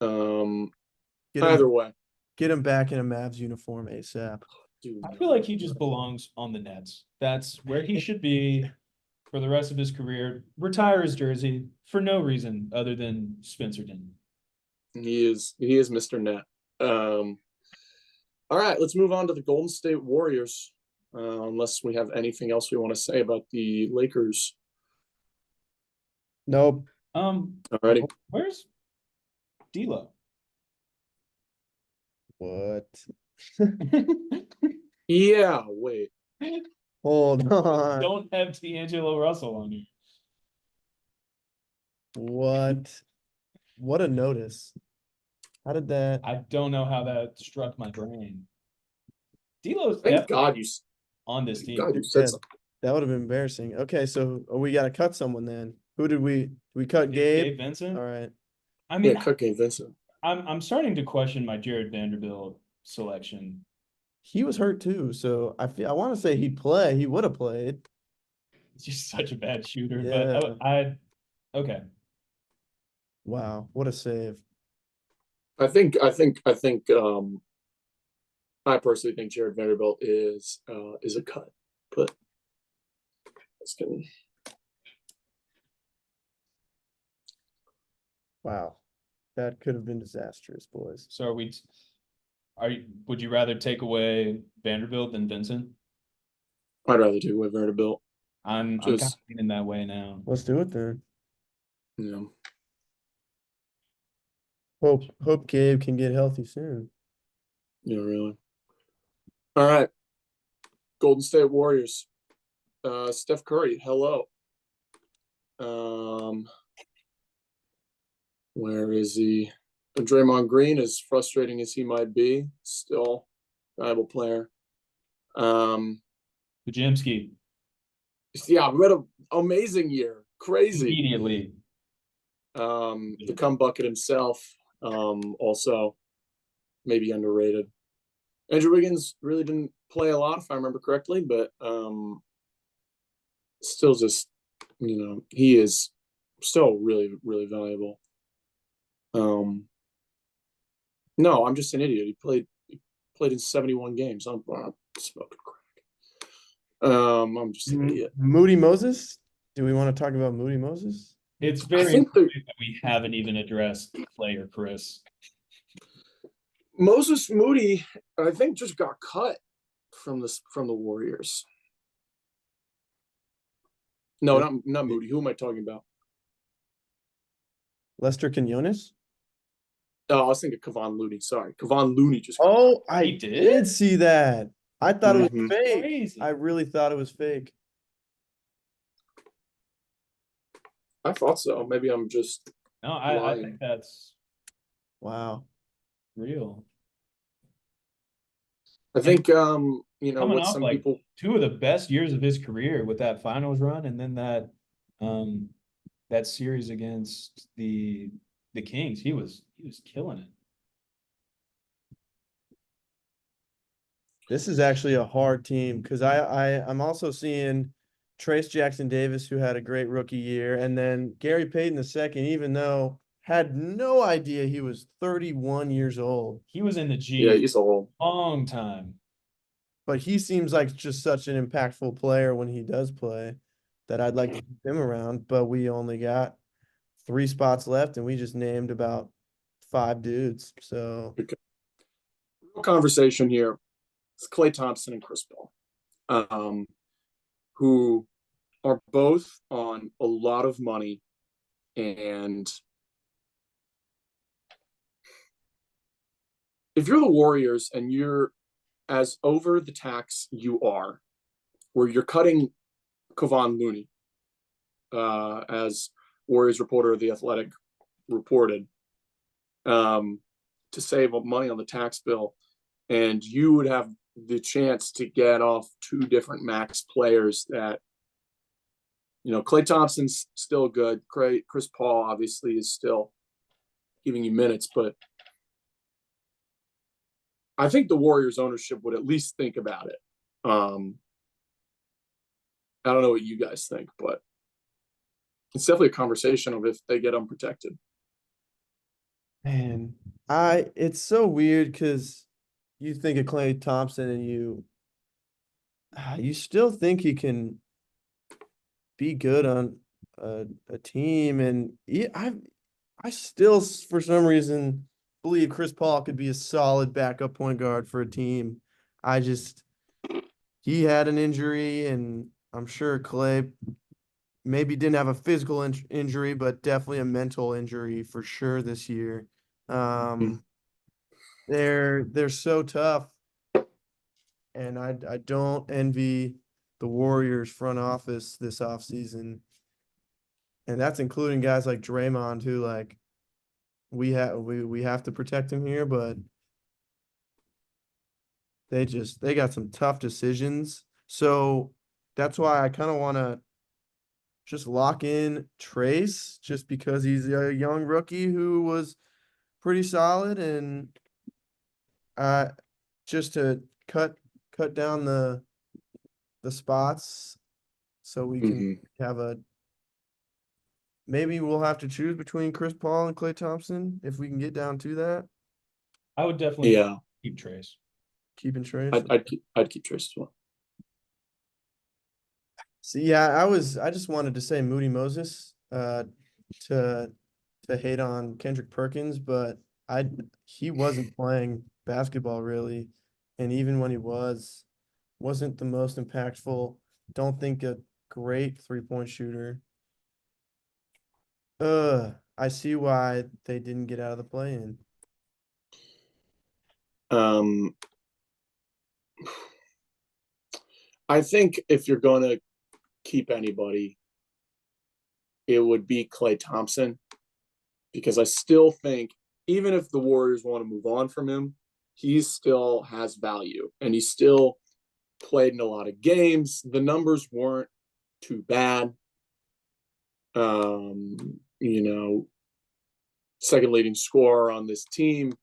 Either way. Get him back in a Mavs uniform ASAP. Dude, I feel like he just belongs on the Nets. That's where he should be for the rest of his career. Retire his jersey for no reason other than Spencer Dinwiddie. He is Mr. Net. All right, let's move on to the Golden State Warriors. Unless we have anything else we want to say about the Lakers. Nope. Alrighty. Where's D'Lo? What? Yeah, wait. Hold on. Don't have D'Angelo Russell on here. What a notice. How did that? I don't know how that struck my brain. D'Lo's Thank God you on this team. God you said something. That would have been embarrassing. Okay, so we got to cut someone then. Who did we cut? Gabe Vincent. All right. I mean, cut Gabe Vincent. I'm starting to question my Jared Vanderbilt selection. He was hurt too, so I want to say he'd play. He would have played. He's just such a bad shooter, Yeah. but okay. Wow, what a save! I personally think Jared Vanderbilt is a cut, but that's good. Wow, that could have been disastrous, boys. So would you rather take away Vanderbilt than Vincent? I'd rather do with Vanderbilt. I'm kind of leaning that way now. Let's do it then. Yeah. Hope Gabe can get healthy soon. Yeah, really. All right. Golden State Warriors. Steph Curry, hello. Where is he? Draymond Green, as frustrating as he might be, still a valuable player. Pajimski Yeah, we had an amazing year. Crazy. immediately. The cum bucket himself, also maybe underrated. Andrew Wiggins really didn't play a lot, if I remember correctly, but still just, he is still really, really valuable. No, I'm just an idiot. He played in 71 games. I'm smoking crack. I'm just an idiot. Moody Moses. Do we want to talk about Moody Moses? It's I very think interesting that we haven't even addressed player Chris. Moses Moody, I think, just got cut from the Warriors. No, not Moody. Who am I talking about? Lester Quinones? Oh, I was thinking Kevon Looney. Sorry, Kevon Looney just. Oh, I He did? did see that. I thought it was Mhm. fake. Crazy. I really thought it was fake. I thought so. Maybe I'm just. No, I lying. think that's Wow. real. I think Coming what off some like people. two of the best years of his career with that finals run, and then that series against the Kings, he was killing it. This is actually a hard team because I'm also seeing Trace Jackson Davis, who had a great rookie year, and then Gary Payton II, even though had no idea he was 31 years old. He was in the G Yeah, he's old. long time. But he seems like just such an impactful player when he does play that I'd like to keep him around. But we only got 3 spots left, and we just named about 5 dudes. So Real conversation here. It's Klay Thompson and Chris Paul, who are both on a lot of money, and if you're the Warriors and you're as over the tax you are, where you're cutting Kevon Looney, as Warriors reporter of The Athletic reported, to save money on the tax bill, and you would have the chance to get off 2 different max players that, Klay Thompson's still good. Chris Paul obviously is still giving you minutes, but I think the Warriors ownership would at least think about it. I don't know what you guys think, but it's definitely a conversation of if they get unprotected. man, it's so weird because you think of Klay Thompson and you still think he can be good on a team, and I still for some reason believe Chris Paul could be a solid backup point guard for a team. I just he had an injury, and I'm sure Klay maybe didn't have a physical injury, but definitely a mental injury for sure this year. Um, they're so tough, and I don't envy the Warriors front office this offseason. And that's including guys like Draymond, who like we have to protect him here, but they got some tough decisions. So that's why I kind of want to just lock in Trace just because he's a young rookie who was pretty solid, and uh just to cut down the spots so we can have a maybe we'll have to choose between Chris Paul and Klay Thompson if we can get down to that. I would definitely Yeah, keep Trace. Keeping Trace. I'd keep Trace as well. See, yeah, I just wanted to say Moody Moses to hate on Kendrick Perkins, but he wasn't playing basketball really, and even when he wasn't the most impactful. Don't think a great 3-point shooter. I see why they didn't get out of the play-in. I think if you're going to keep anybody, it would be Klay Thompson, because I still think even if the Warriors want to move on from him, he still has value and he still played in a lot of games. The numbers weren't too bad. You know, second leading scorer on this team,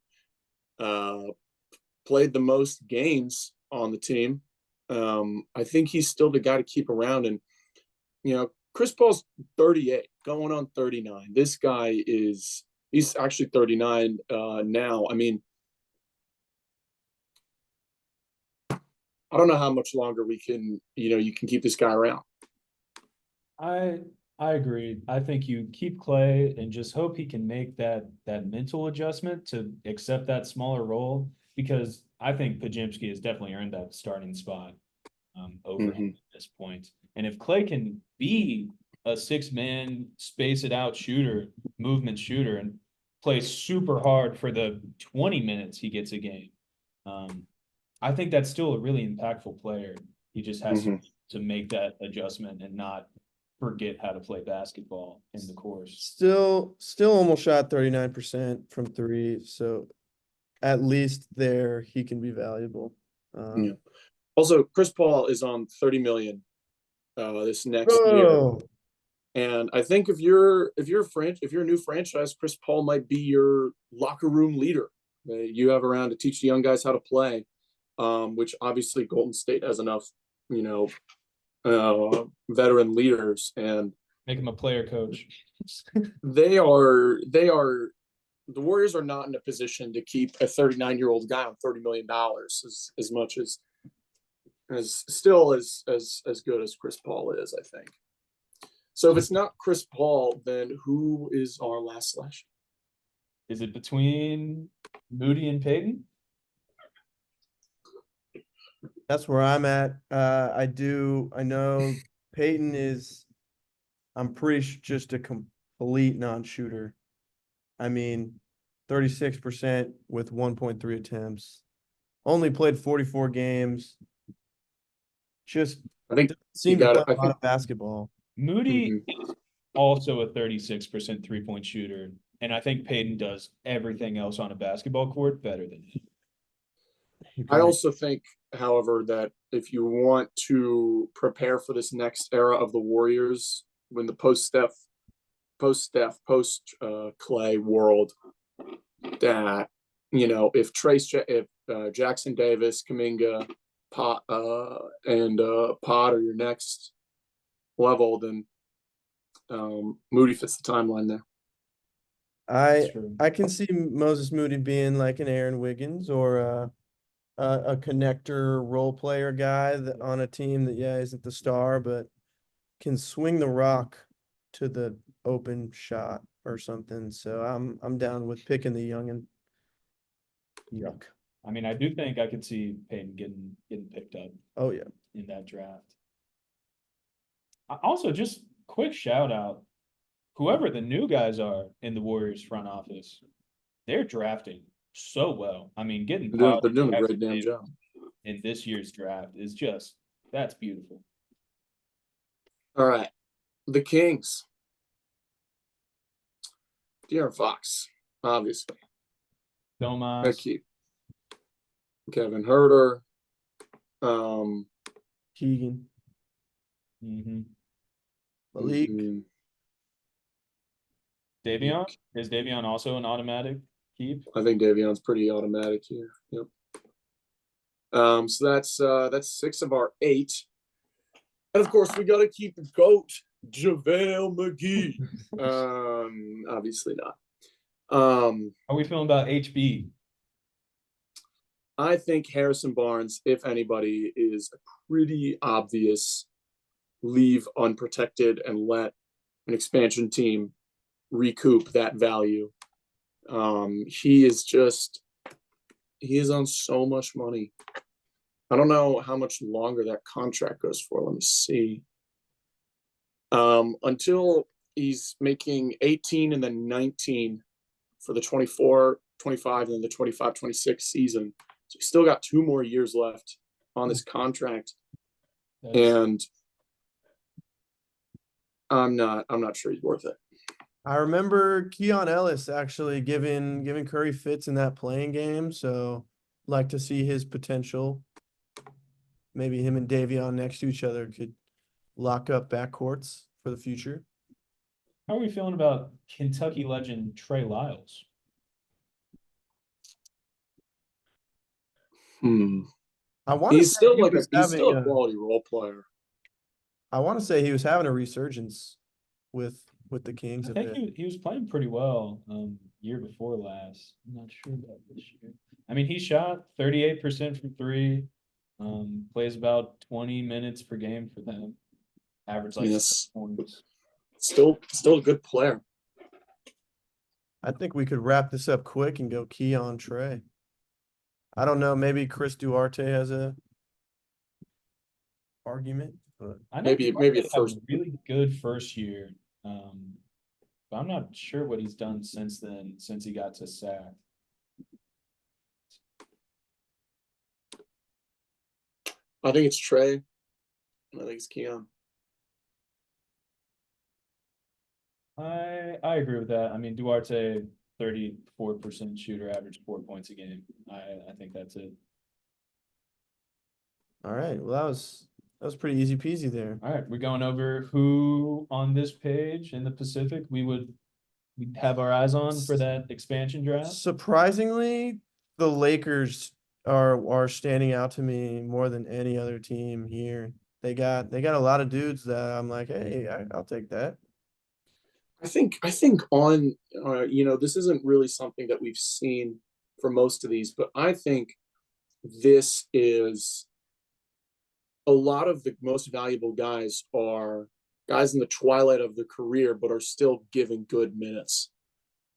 played the most games on the team. I think he's still the guy to keep around. And, you know, Chris Paul's 38, going on 39. This guy he's actually 39 now. I mean, I don't know how much longer you can keep this guy around. I agree. I think you keep Clay and just hope he can make that mental adjustment to accept that smaller role, because I think Pajimski has definitely earned that starting spot over him at this point. And if Clay can be a 6-man, space it out shooter, movement shooter, and play super hard for the 20 minutes he gets a game, I think that's still a really impactful player. He just has to make that adjustment and not forget how to play basketball in the course. Still almost shot 39% from three. So at least there he can be valuable. Yeah. Also, Chris Paul is on 30 million this next year. And I think if you're a new franchise, Chris Paul might be your locker room leader that you have around to teach the young guys how to play. Which obviously Golden State has enough, veteran leaders, and make him a player coach. the Warriors are not in a position to keep a 39-year-old guy on $30 million as much as still as good as Chris Paul is, I think. So if it's not Chris Paul, then who is our last selection? Is it between Moody and Payton? That's where I'm at. I know Peyton is, I'm pretty sure, just a complete non-shooter. I mean, 36% with 1.3 attempts. Only played 44 games. Just I think seemed to play a lot of basketball. Moody is also a 36% three-point shooter, and I think Peyton does everything else on a basketball court better than him. I also think, however, that if you want to prepare for this next era of the Warriors, when the post-Steph, post-Clay world, that, if Jackson Davis, Kuminga, Pot are your next level, then Moody fits the timeline there. I can see Moses Moody being like an Aaron Wiggins or a connector role player guy that on a team that isn't the star but can swing the rock to the open shot or something. So I'm down with picking the youngin. Yuck. I mean, I do think I could see Peyton getting picked up. Oh yeah, in that draft. Also, just quick shout out, whoever the new guys are in the Warriors front office, they're drafting so well. I mean, getting they're doing a great damn job in this year's draft is that's beautiful. All right, the Kings. De'Aaron Fox, obviously. Domas. Kevin Huerter. Keegan. Malik. Davion? Is Davion also an automatic keep? I think Davion's pretty automatic here. Yep. So that's 6 of our 8. And of course we gotta keep the GOAT, JaVale McGee. Obviously not. How are we feeling about HB? I think Harrison Barnes, if anybody, is a pretty obvious leave unprotected and let an expansion team recoup that value. He is on so much money. I don't know how much longer that contract goes for. Let me see. Until he's making 18 and then 19 for the 24, 25, and then the 25, 26 season. So he's still got 2 more years left on this contract. And I'm not sure he's worth it. I remember Keon Ellis actually giving Curry fits in that playing game, so like to see his potential. Maybe him and Davion next to each other could lock up backcourts for the future. How are we feeling about Kentucky legend Trey Lyles? I want to He's say still he like was he's still having a quality role player. I want to say he was having a resurgence with the Kings I a think bit. he was playing pretty well year before last. I'm not sure about this year. I mean, he shot 38% from three. Plays about 20 minutes per game for them. Average like Yes, 6 points. still a good player. I think we could wrap this up quick and go Keon Trey. I don't know, maybe Chris Duarte has a argument, but I know Maybe Duarte a had first. a really good first year. But I'm not sure what he's done since then, since he got to SAC. I think it's Trey. I think it's Keon. I agree with that. I mean, Duarte, 34% shooter, average 4 points a game. I think that's it. all right. Well, that was pretty easy peasy there. All right, we're going over who on this page in the Pacific we'd have our eyes on for that expansion draft. Surprisingly, the Lakers are standing out to me more than any other team here. They got a lot of dudes that I'm like, hey, I'll take that. I think on this isn't really something that we've seen for most of these, but I think this is a lot of the most valuable guys are guys in the twilight of their career, but are still giving good minutes.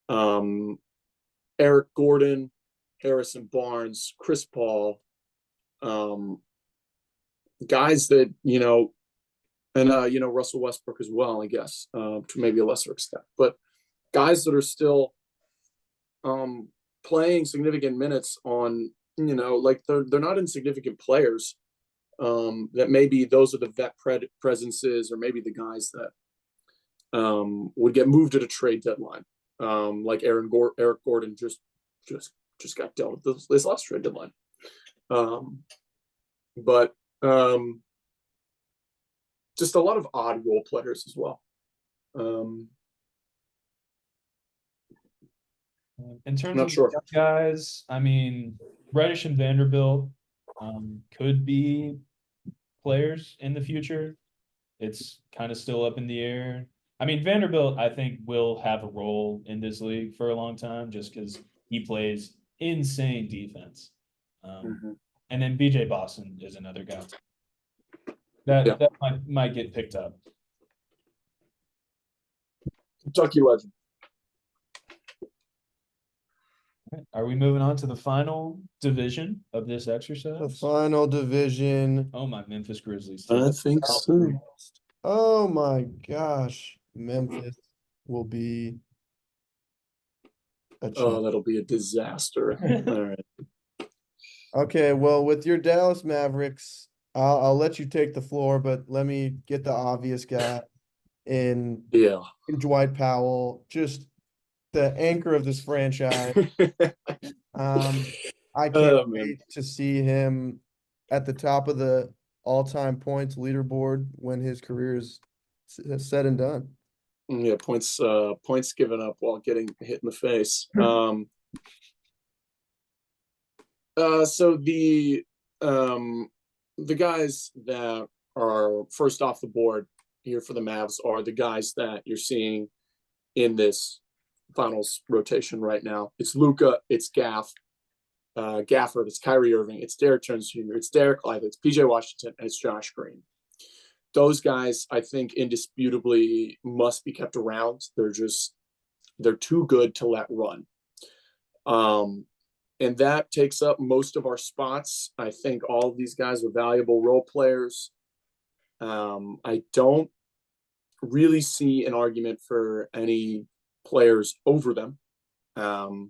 Eric Gordon, Harrison Barnes, Chris Paul, guys that and Russell Westbrook as well, I guess, to maybe a lesser extent, but guys that are still playing significant minutes on, like they're not insignificant players. That maybe those are the vet presences, or maybe the guys that would get moved at a trade deadline. Like Eric Gordon just got dealt with this last trade deadline. But just a lot of odd role players as well. In terms Not of sure. young guys, I mean, Reddish and Vanderbilt could be players in the future. It's kind of still up in the air. I mean, Vanderbilt, I think, will have a role in this league for a long time just because he plays insane defense. And then BJ Boston is another guy that might get picked up. Kentucky legend. Are we moving on to the final division of this exercise? The final division. Oh, my Memphis Grizzlies. I think so. Oh my gosh, Memphis will be a Oh, that'll be a disaster. All right. Okay, well, with your Dallas Mavericks, I'll let you take the floor, but let me get the obvious guy in Dwight Powell, just the anchor of this franchise. I can't wait to see him at the top of the all-time points leaderboard when his career is said and done. Yeah, points given up while getting hit in the face. So the guys that are first off the board here for the Mavs are the guys that you're seeing in this finals rotation right now. It's Luka, it's Gafford, it's Kyrie Irving, it's Derek Jones Jr., it's Derek Lively, it's PJ Washington, and it's Josh Green. Those guys, I think, indisputably must be kept around. They're too good to let run. And that takes up most of our spots. I think all of these guys are valuable role players. I don't really see an argument for any players over them. I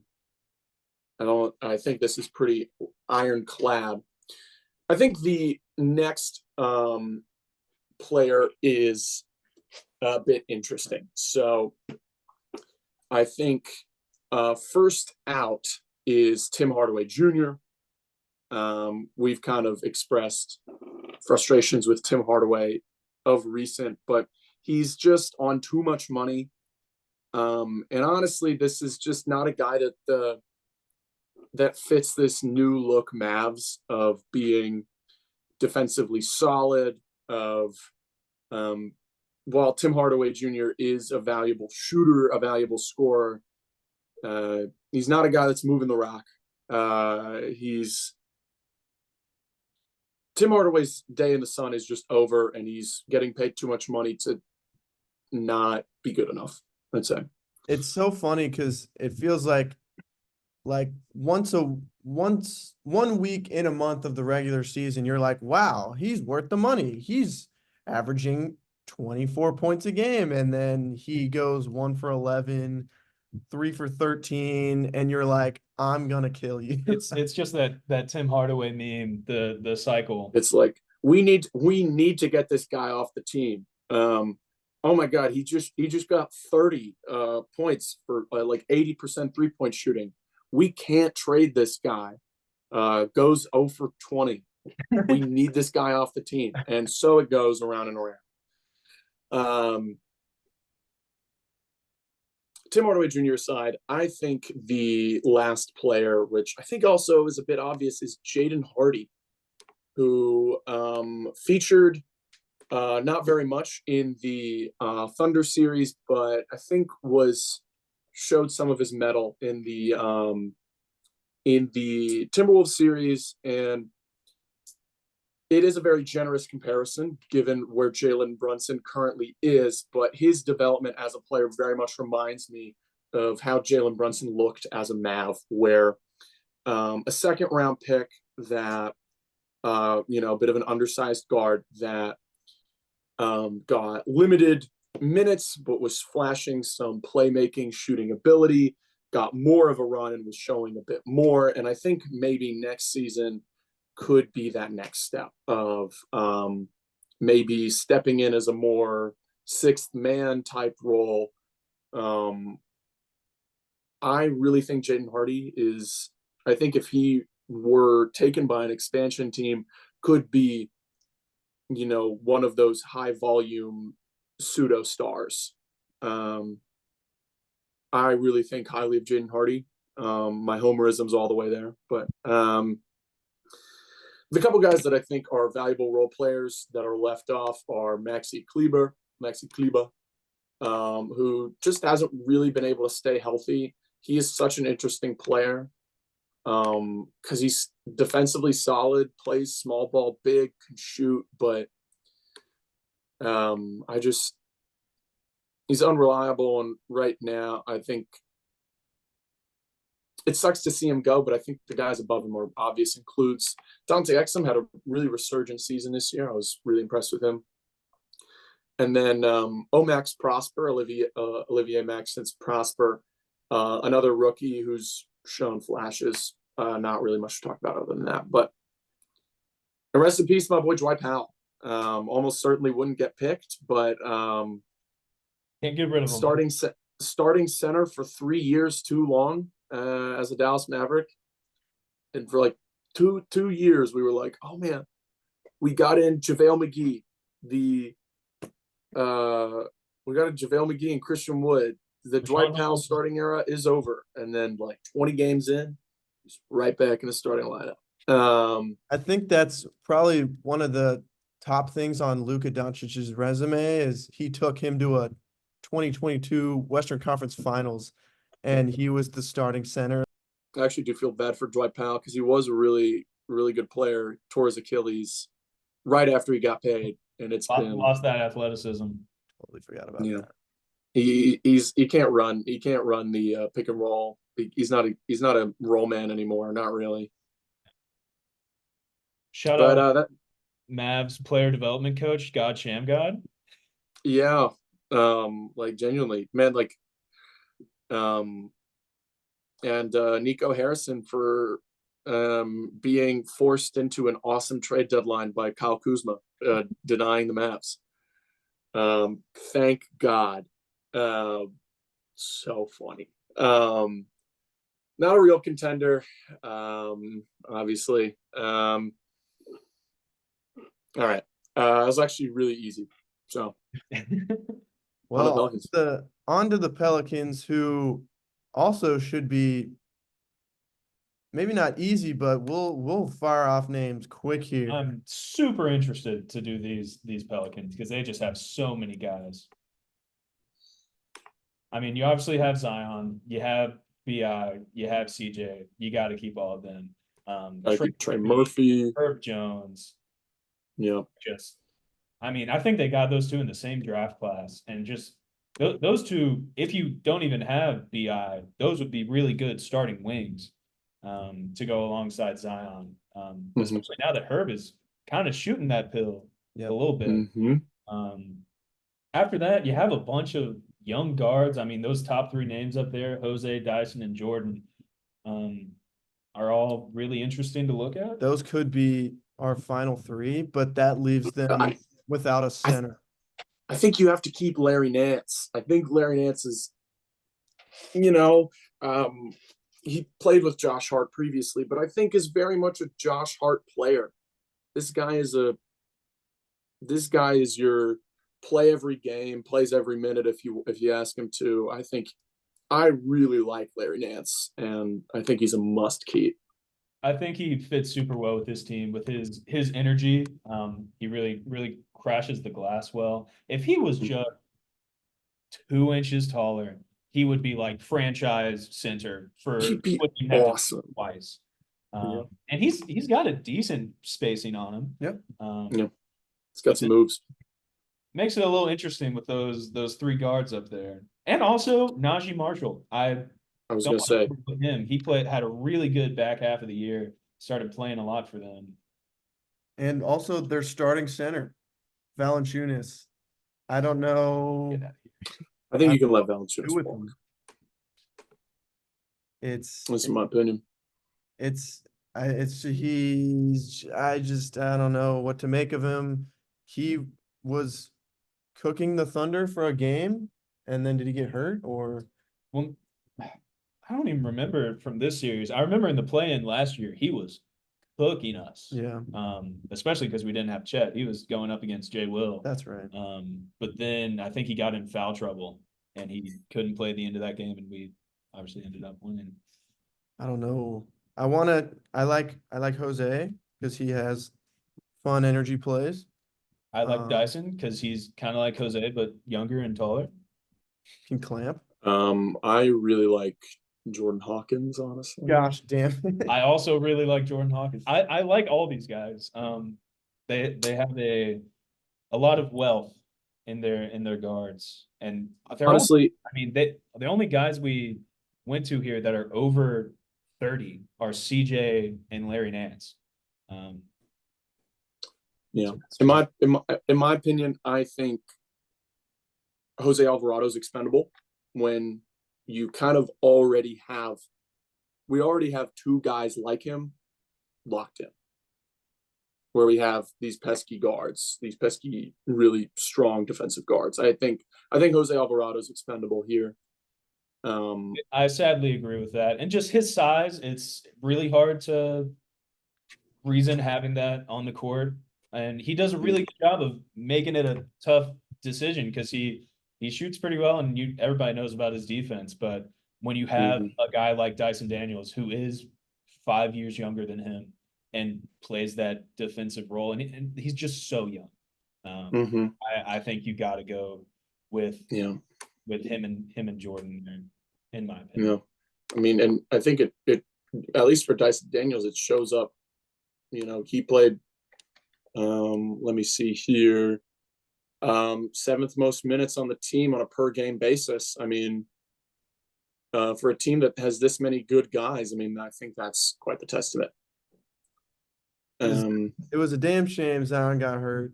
think this is pretty ironclad. I think the next player is a bit interesting. So I think first out is Tim Hardaway Jr. We've kind of expressed frustrations with Tim Hardaway of recent, but he's just on too much money. And honestly, this is just not a guy that fits this new look Mavs of being defensively solid, of while Tim Hardaway Jr. is a valuable shooter, a valuable scorer, he's not a guy that's moving the rock. Tim Hardaway's day in the sun is just over, and he's getting paid too much money to not be good enough, I'd say. It's so funny because it feels like once 1 week in a month of the regular season, you're like, wow, he's worth the money. He's averaging 24 points a game, and then he goes 1 for 11, 3 for 13, and you're like, I'm gonna kill you. It's just that Tim Hardaway meme, the cycle. It's like we need to get this guy off the team. Oh my God, he just got 30 points for like 80% 3-point shooting. We can't trade this guy. Goes 0 for 20. We need this guy off the team, and so it goes around and around. Tim Hardaway Jr. side, I think the last player, which I think also is a bit obvious, is Jaden Hardy, who featured not very much in the Thunder series, but I think showed some of his mettle in the Timberwolves series, and it is a very generous comparison given where Jalen Brunson currently is, but his development as a player very much reminds me of how Jalen Brunson looked as a Mav, where a second round pick that, a bit of an undersized guard that got limited minutes, but was flashing some playmaking, shooting ability, got more of a run and was showing a bit more. And I think maybe next season could be that next step of maybe stepping in as a more sixth man type role. I really think Jaden Hardy I think if he were taken by an expansion team, could be, one of those high volume pseudo stars. I really think highly of Jaden Hardy. My homerism's all the way there, but the couple guys that I think are valuable role players that are left off are Maxi Kleber, who just hasn't really been able to stay healthy. He is such an interesting player because he's defensively solid, plays small ball, big, can shoot, but he's unreliable. And right now, I think it sucks to see him go, but I think the guys above him are obvious. Includes Dante Exum, had a really resurgent season this year. I was really impressed with him. And then Omax Prosper, Olivier Maxence Prosper, another rookie who's shown flashes. Not really much to talk about other than that. But and rest in peace, my boy Dwight Powell. Almost certainly wouldn't get picked, but can't get rid of him. Starting center for 3 years too long as a Dallas Maverick, and for like two years we were like, oh man, we got in JaVale McGee, and Christian Wood. The Dwight Powell starting era is over, and then like 20 games in, he's right back in the starting lineup. I think that's probably one of the top things on Luka Doncic's resume is he took him to a 2022 Western Conference Finals, and he was the starting center. I actually do feel bad for Dwight Powell because he was a really, really good player. Tore his Achilles right after he got paid, and it's lost that athleticism. Totally forgot about that. He can't run. He can't run the pick and roll. He's not a roll man anymore. Not really. Shout out Mavs player development coach God Shamgod. Yeah, like genuinely, man, like, and Nico Harrison for being forced into an awesome trade deadline by Kyle Kuzma, denying the Mavs. Thank God. So funny. Not a real contender, obviously. All right. It was actually really easy. So Well, Pelicans. on to the Pelicans, who also should be maybe not easy, but we'll fire off names quick here. I'm super interested to do these Pelicans because they just have so many guys. I mean, you obviously have Zion, you have BI, you have CJ. You got to keep all of them. Trey Murphy, Herb Jones. yeah. Just, I mean, I think they got those two in the same draft class, and just those two. If you don't even have BI, those would be really good starting wings to go alongside Zion. Especially now that Herb is kind of shooting that pill a little bit. After that, you have a bunch of young guards. I mean, those top three names up there, Jose, Dyson, and Jordan, are all really interesting to look at. Those could be our final three, but that leaves them without a center. I think you have to keep Larry Nance. I think Larry Nance is, you know, he played with Josh Hart previously, but I think is very much a Josh Hart player. This guy is your play every game, plays every minute if you ask him to. I really like Larry Nance, and I think he's a must keep. I think he fits super well with this team with his energy. He really crashes the glass well. If he was just 2 inches taller, he would be like franchise center for He'd be what you have awesome. twice. Yeah. And he's got a decent spacing on him. Yep. Yeah. He's got some moves. Makes it a little interesting with those three guards up there. And also Najee Marshall. I was going to say with him. He had a really good back half of the year. Started playing a lot for them. And also their starting center, Valanciunas. I don't know. I think you can let Valanciunas walk. That's in my opinion. I don't know what to make of him. He was cooking the Thunder for a game, and then did he get hurt or? Well, I don't even remember from this series. I remember in the play-in last year, he was cooking us. Yeah. Especially because we didn't have Chet. He was going up against Jay Will. That's right. But then I think he got in foul trouble and he couldn't play the end of that game, and we obviously ended up winning. I don't know. I like Jose because he has fun energy plays. I like Dyson because he's kind of like Jose, but younger and taller. Can clamp. I really like Jordan Hawkins, honestly. Gosh damn. I also really like Jordan Hawkins. I like all these guys. They have a lot of wealth in their guards, and they're honestly. The only guys we went to here that are over 30 are CJ and Larry Nance. Yeah, in my opinion, I think Jose Alvarado's expendable when you kind of already have two guys like him locked in, where we have these pesky guards, these pesky, really strong defensive guards. I think Jose Alvarado's expendable here. I sadly agree with that. And just his size, it's really hard to reason having that on the court. And he does a really good job of making it a tough decision because he shoots pretty well, and everybody knows about his defense. But when you have a guy like Dyson Daniels, who is 5 years younger than him and plays that defensive role, and he's just so young, I think you got to go with him and Jordan, in my opinion. Yeah, I mean, and I think it at least for Dyson Daniels, it shows up. He played. Let me see here. 7th most minutes on the team on a per game basis. I mean, for a team that has this many good guys, I mean, I think that's quite the testament. It was a damn shame Zion got hurt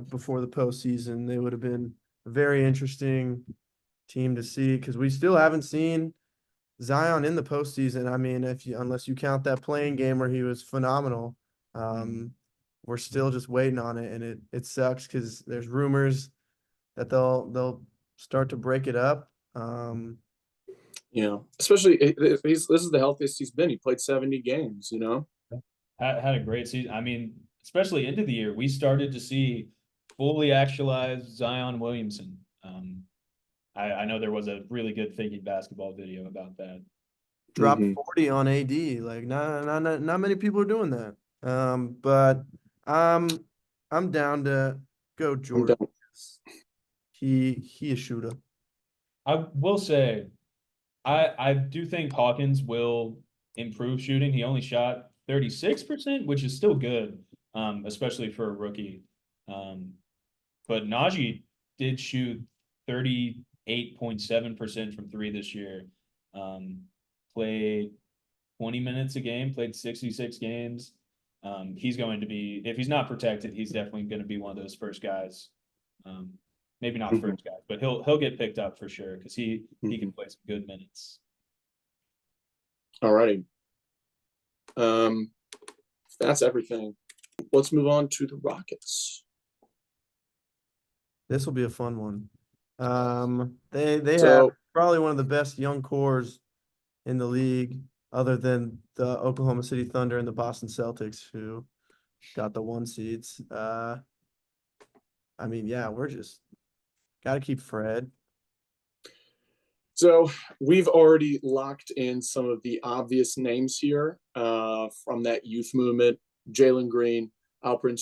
before the postseason. They would have been a very interesting team to see because we still haven't seen Zion in the postseason. I mean, unless you count that playing game where he was phenomenal, we're still just waiting on it, and it sucks because there's rumors that they'll start to break it up. Especially this is the healthiest he's been. He played 70 games. Had a great season. I mean, especially into the year, we started to see fully actualized Zion Williamson. I know there was a really good thinking basketball video about that. Dropped Mhm. 40 on AD. Like not many people are doing that. But I'm down to go I'm Jordan. down. He a shooter. I will say, I do think Hawkins will improve shooting. He only shot 36%, which is still good, especially for a rookie. But Najee did shoot 38.7% from three this year. Played 20 minutes a game, played 66 games. He's going to be, if he's not protected, he's definitely going to be one of those first guys. Maybe not Mhm. first guys, but he'll get picked up for sure because he can Mhm. play some good minutes. All righty. That's everything. Let's move on to the Rockets. This will be a fun one. They have So probably one of the best young cores in the league, other than the Oklahoma City Thunder and the Boston Celtics, who got the 1 seeds. I mean, yeah, we're just got to keep Fred. So we've already locked in some of the obvious names here from that youth movement: Jalen Green, Alperen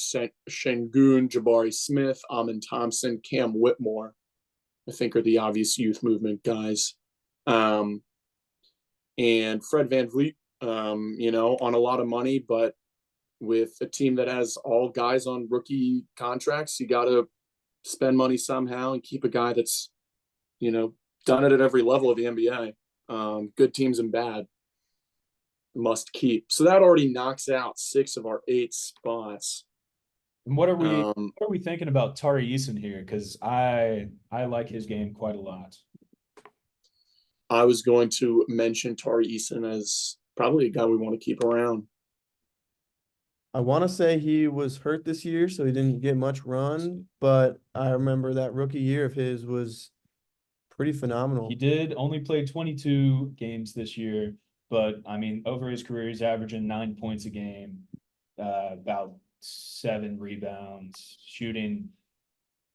Şengün, Jabari Smith, Amin Thompson, Cam Whitmore. I think are the obvious youth movement guys, and Fred VanVleet. On a lot of money, but with a team that has all guys on rookie contracts, you got to spend money somehow and keep a guy that's done it at every level of the NBA. Good teams and bad must keep. So that already knocks out 6 of our 8 spots. And what are we thinking about Tari Eason here? Because I like his game quite a lot. I was going to mention Tari Eason as probably a guy we want to keep around. I want to say he was hurt this year, so he didn't get much run, but I remember that rookie year of his was pretty phenomenal. He did only play 22 games this year, but I mean, over his career, he's averaging 9 points a game, about 7 rebounds, shooting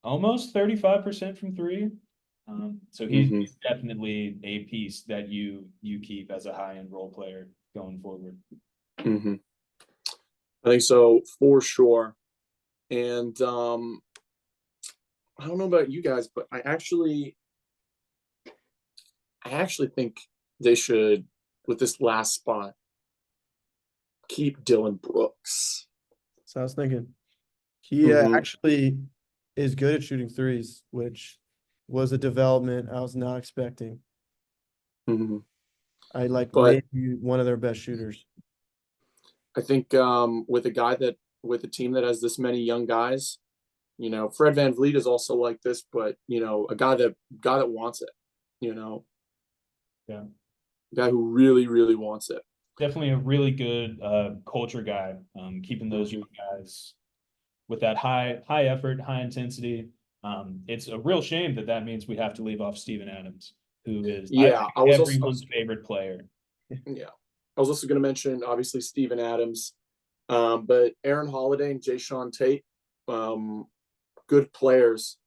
almost 35% from three. So he's definitely a piece that you keep as a high-end role player going forward. Mm-hmm. I think so for sure. And I don't know about you guys, but I actually think they should, with this last spot, keep Dylan Brooks. So I was thinking he actually is good at shooting threes, which was a development I was not expecting. Mm-hmm. I like But maybe one of their best shooters. I think with a team that has this many young guys, Fred VanVleet is also like this, but a guy that wants it, Yeah. A guy who really, really wants it. Definitely a really good culture guy, keeping those young guys with that high effort, high intensity. It's a real shame that means we have to leave off Steven Adams, who is everyone's favorite player. Yeah. I was also going to mention, obviously, Steven Adams, but Aaron Holiday and Jayshawn Tate, good players.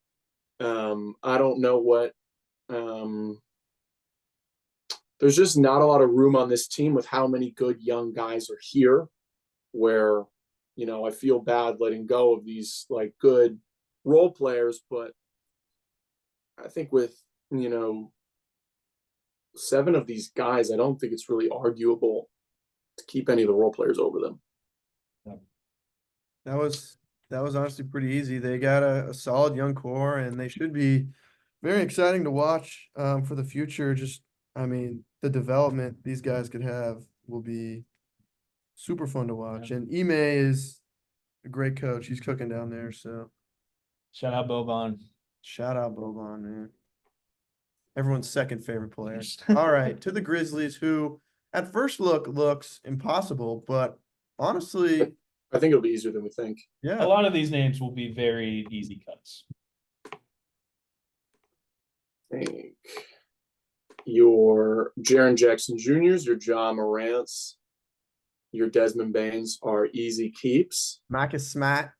I don't know what there's just not a lot of room on this team with how many good young guys are here, where I feel bad letting go of these like good role players, but I think with 7 of these guys, I don't think it's really arguable to keep any of the role players over them. That was honestly pretty easy. They got a solid young core, and they should be very exciting to watch for the future. Just, I mean, the development these guys could have will be super fun to watch. Yeah. And Ime is a great coach. He's cooking down there. So shout out Boban. Shout out Boban, man. Everyone's second favorite player. All right, to the Grizzlies, who at first look looks impossible, but honestly, I think it'll be easier than we think. yeah, a lot of these names will be very easy cuts. think your Jaren Jackson Jr.'s, your John Morant's, your Desmond Baines are easy keeps. Marcus Smart.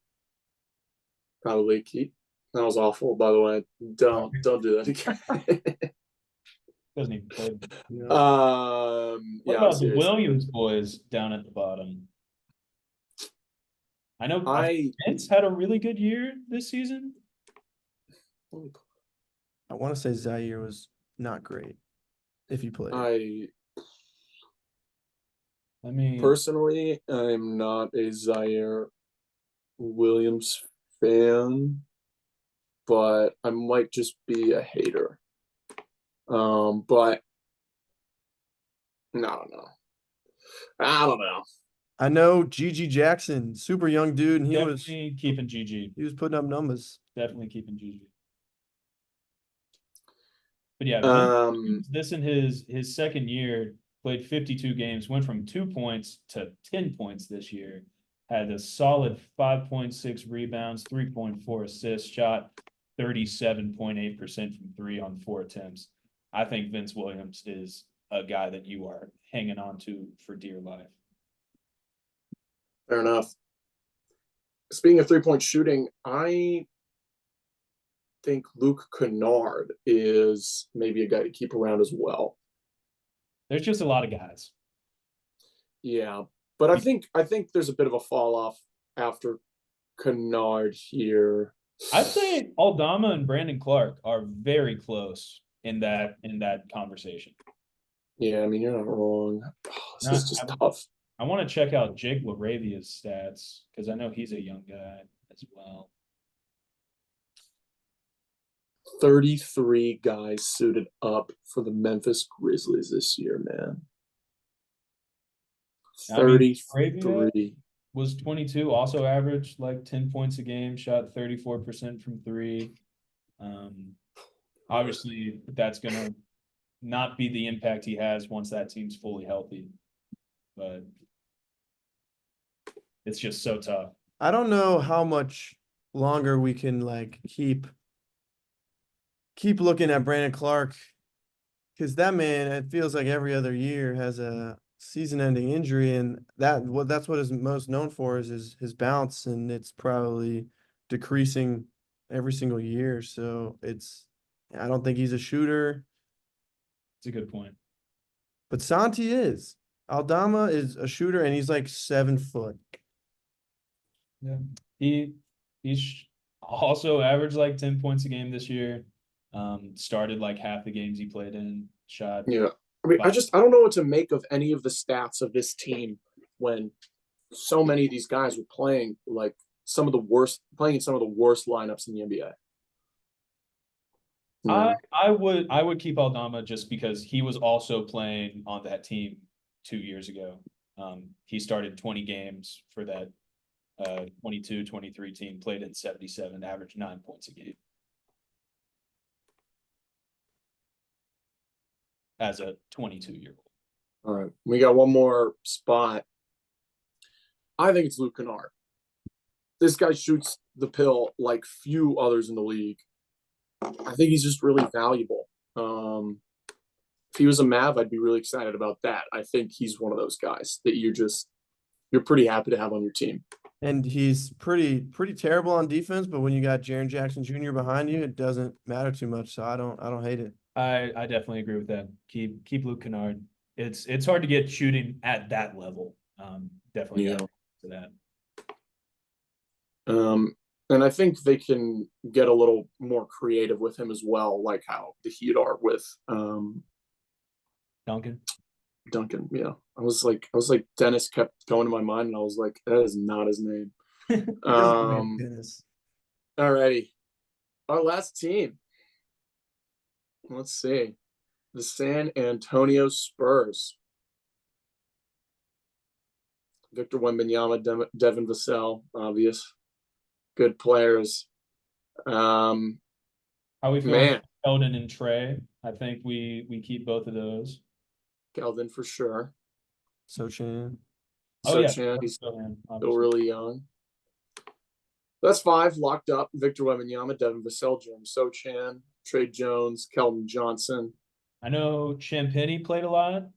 Probably a keep. That was awful, by the way. Don't do that again. Doesn't even play. Yeah. What Yeah, about the seriously. Williams boys down at the bottom? I know I Vince had a really good year this season. I want to say Zaire was not great if he played. I mean, personally, I'm not a Zaire Williams fan, but I might just be a hater. But I don't know. I know Gigi Jackson, super young dude, and he was definitely keeping GG. putting up numbers. Definitely keeping GG. But yeah, Um, this in his second year, played 52 games, went from 2 points to 10 points this year, had a solid 5.6 rebounds, 3.4 assists, shot 37.8% from 3 on 4 attempts. I think Vince Williams is a guy that you are hanging on to for dear life. fair enough. Speaking of 3-point shooting, I think Luke Kennard is maybe a guy to keep around as well. There's just a lot of guys. Yeah, but I think there's a bit of a fall off after Kennard here. I'd say Aldama and Brandon Clark are very close in that conversation. Yeah, I mean, you're not wrong. This is just tough. I want to check out Jake LaRavia's stats because I know he's a young guy as well. 33 guys suited up for the Memphis Grizzlies this year, man. 33. Was 22, also averaged like 10 points a game, shot 34% from 3. Obviously, that's going to not be the impact he has once that team's fully healthy. But it's just so tough. I don't know how much longer we can like keep looking at Brandon Clark, because that man, it feels like every other year has a season-ending injury, and that's what he's most known for is his bounce, and it's probably decreasing every single year. So I don't think he's a shooter, It's a good point. but Santi is. Aldama is a shooter, and he's like 7 foot. Yeah, he's also averaged like 10 points a game this year. Started like half the games he played in. Shot. Yeah, I mean, I don't know what to make of any of the stats of this team when so many of these guys were playing like playing in some of the worst lineups in the NBA. Yeah. I would keep Aldama just because he was also playing on that team 2 years ago. He started 20 games for that 22-23 team, played in 77, averaged 9 points a game. As a 22-year-old. All right, we got one more spot. I think it's Luke Kennard. This guy shoots the pill like few others in the league. I think he's just really valuable. If he was a Mav, I'd be really excited about that. I think he's one of those guys that you're pretty happy to have on your team. And he's pretty terrible on defense, but when you got Jaren Jackson Jr. behind you, it doesn't matter too much. So I don't hate it. I definitely agree with that. Keep Luke Kennard. It's hard to get shooting at that level. Definitely Yeah. To that. And I think they can get a little more creative with him as well, like how the Heat are with Duncan. Yeah. I was like Dennis kept going to my mind, and I was like, that is not his name. Dennis. Alrighty. Our last team. Let's see. The San Antonio Spurs. Victor Wembanyama, Devin Vassell, obvious. Good players. How we feel Man. Keldon and Trey? I think we keep both of those. Keldon for sure. Sochan. Sochan, he's still really young. That's 5 locked up. Victor Wembanyama, Devin Vassell, Jeremy Sochan. Trey Jones, Keldon Johnson. I know Champagny played a lot.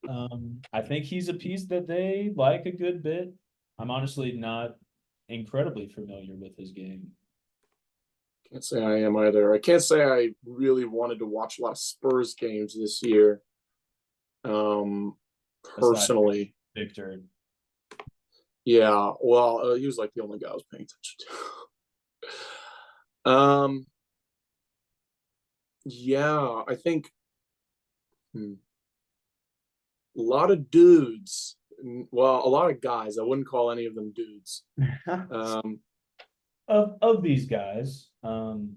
I think he's a piece that they like a good bit. I'm honestly not incredibly familiar with his game. Can't say I am either. I can't say I really wanted to watch a lot of Spurs games this year. Personally, Victor. Yeah, well, he was like the only guy I was paying attention to. Yeah, I think a lot of dudes. Well, a lot of guys. I wouldn't call any of them dudes. Of these guys, other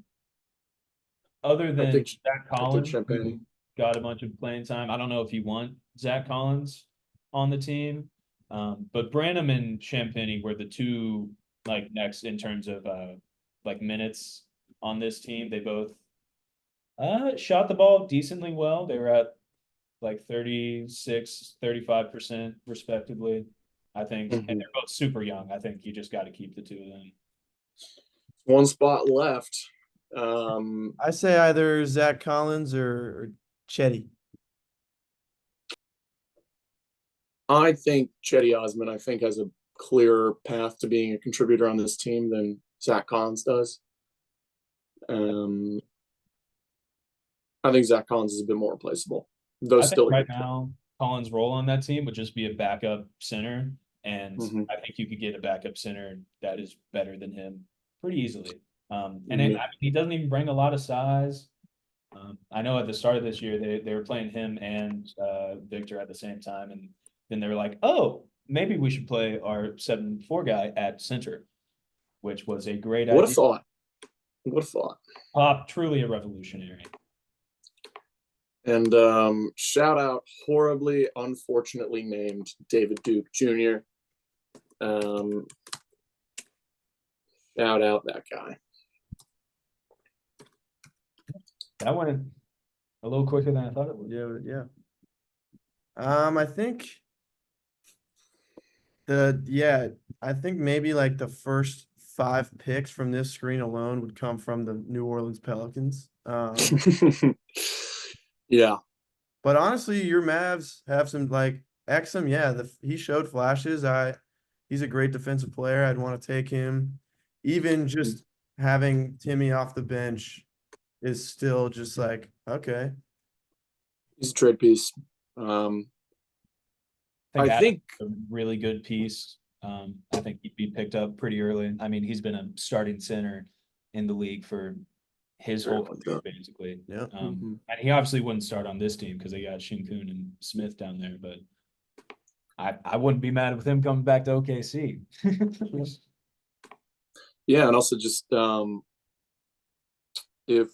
than think Zach Collins, who Champagne. got a bunch of playing time. I don't know if you want Zach Collins on the team, but Branham and Champagny were the two like next in terms of like minutes on this team. They both shot the ball decently well. They were at like 36, 35% respectively. I think, and they're both super young. I think you just got to keep the two of them. One spot left. I say either Zach Collins or Chetty. I think Chetty Osman, I think, has a clearer path to being a contributor on this team than Zach Collins does. I think Zach Collins is a bit more replaceable. Though I think still right now, Collins' role on that team would just be a backup center, and I think you could get a backup center that is better than him pretty easily. He doesn't even bring a lot of size. I know at the start of this year they were playing him and Victor at the same time, and then they were like, "Oh, maybe we should play our 7'4" guy at center," which was a great What idea. a thought! What a thought! Pop, truly a revolutionary. And shout out horribly, unfortunately named David Duke Jr. Shout out that guy. That went a little quicker than I thought it would. Yeah. I think I think maybe like the first 5 picks from this screen alone would come from the New Orleans Pelicans. Yeah. But honestly, your Mavs have some like Exum. Yeah, he showed flashes. He's a great defensive player. I'd want to take him. Even just having Timmy off the bench is still just like, okay. He's a trade piece. I think a really good piece. I think he'd be picked up pretty early. I mean, he's been a starting center in the league for his whole career, basically. Yeah. And he obviously wouldn't start on this team because they got Shinkun and Smith down there, but I wouldn't be mad with him coming back to OKC. Yeah, and also just if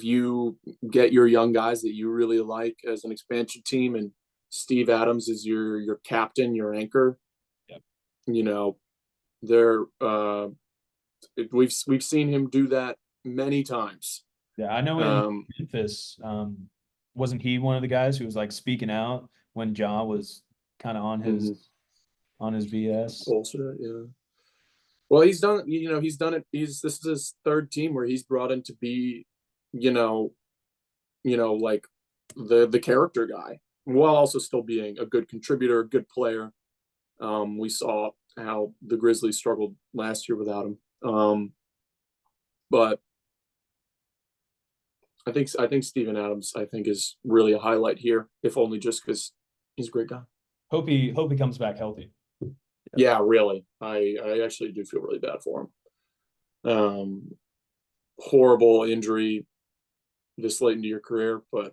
you get your young guys that you really like as an expansion team, and Steve Adams is your captain, your anchor. Yep. You know, they're we've seen him do that many times. Yeah, I know in Memphis, wasn't he one of the guys who was like speaking out when Ja was kind of on his BS? Bullshit, yeah. Well, he's done. He's done it. This is his 3rd team where he's brought in to be, like the character guy, while also still being a good contributor, a good player. We saw how the Grizzlies struggled last year without him. But I think Steven Adams, is really a highlight here, if only just because he's a great guy. Hope he comes back healthy. Yeah, really. I actually do feel really bad for him. Horrible injury this late into your career, but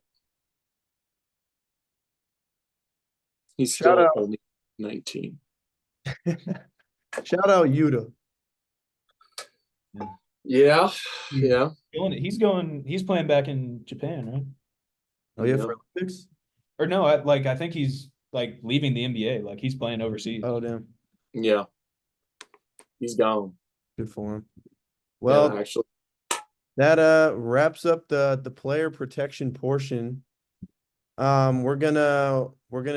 he's still only 19. Shout out Yuta. Yeah. He's playing back in Japan, right? Oh yeah, for Olympics? Or no, I think he's like leaving the NBA. Like he's playing overseas. Oh damn. Yeah. He's gone. Good for him. Well, yeah, actually, that wraps up the player protection portion. We're gonna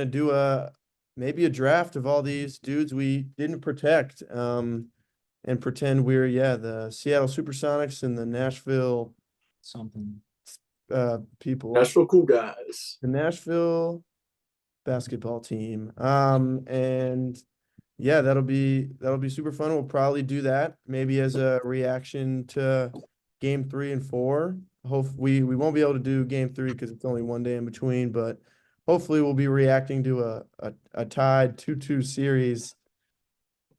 do maybe a draft of all these dudes we didn't protect. And pretend we're the Seattle Supersonics and the Nashville something. People. Nashville Cool Guys. The Nashville basketball team. And yeah, that'll be super fun. We'll probably do that maybe as a reaction to game 3 and 4. Hopefully we won't be able to do game 3 because it's only one day in between, but hopefully we'll be reacting to a tied 2-2 series.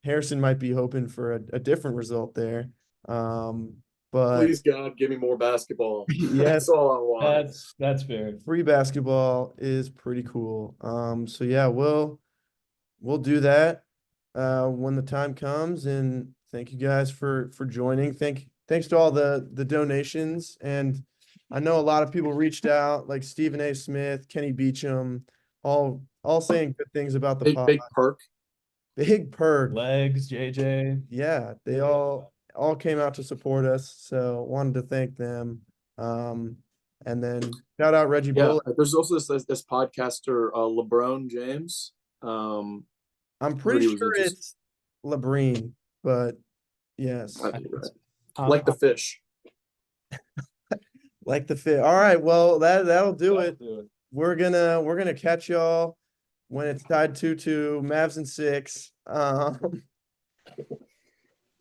Harrison might be hoping for a different result there. But Please God, give me more basketball. Yes. That's all I want. That's fair. free basketball is pretty cool. So yeah, we'll do that when the time comes. And thank you guys for joining. Thanks to all the donations. And I know a lot of people reached out, like Stephen A. Smith, Kenny Beecham, all saying good things about the pod. Big perk. Big perk. Legs, JJ. Yeah, they all came out to support us. So wanted to thank them. And then shout out Reggie Yeah, Bullock. there's also this podcaster, LeBron James. I'm heard pretty he was sure interested. it's LeBreen, but yes, I think you're right. Like the fish. like the fit. All right, well that'll do it. Do it. We're gonna catch y'all when it's tied 2-2, Mavs in 6.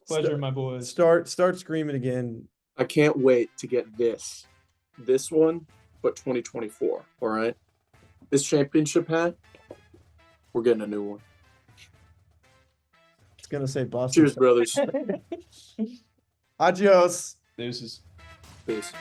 Pleasure, my boys. Start screaming again. I can't wait to get this one, but 2024. All right, this championship hat. We're getting a new one. It's gonna say Boston. Cheers, brothers. Adios. Deuces. Peace.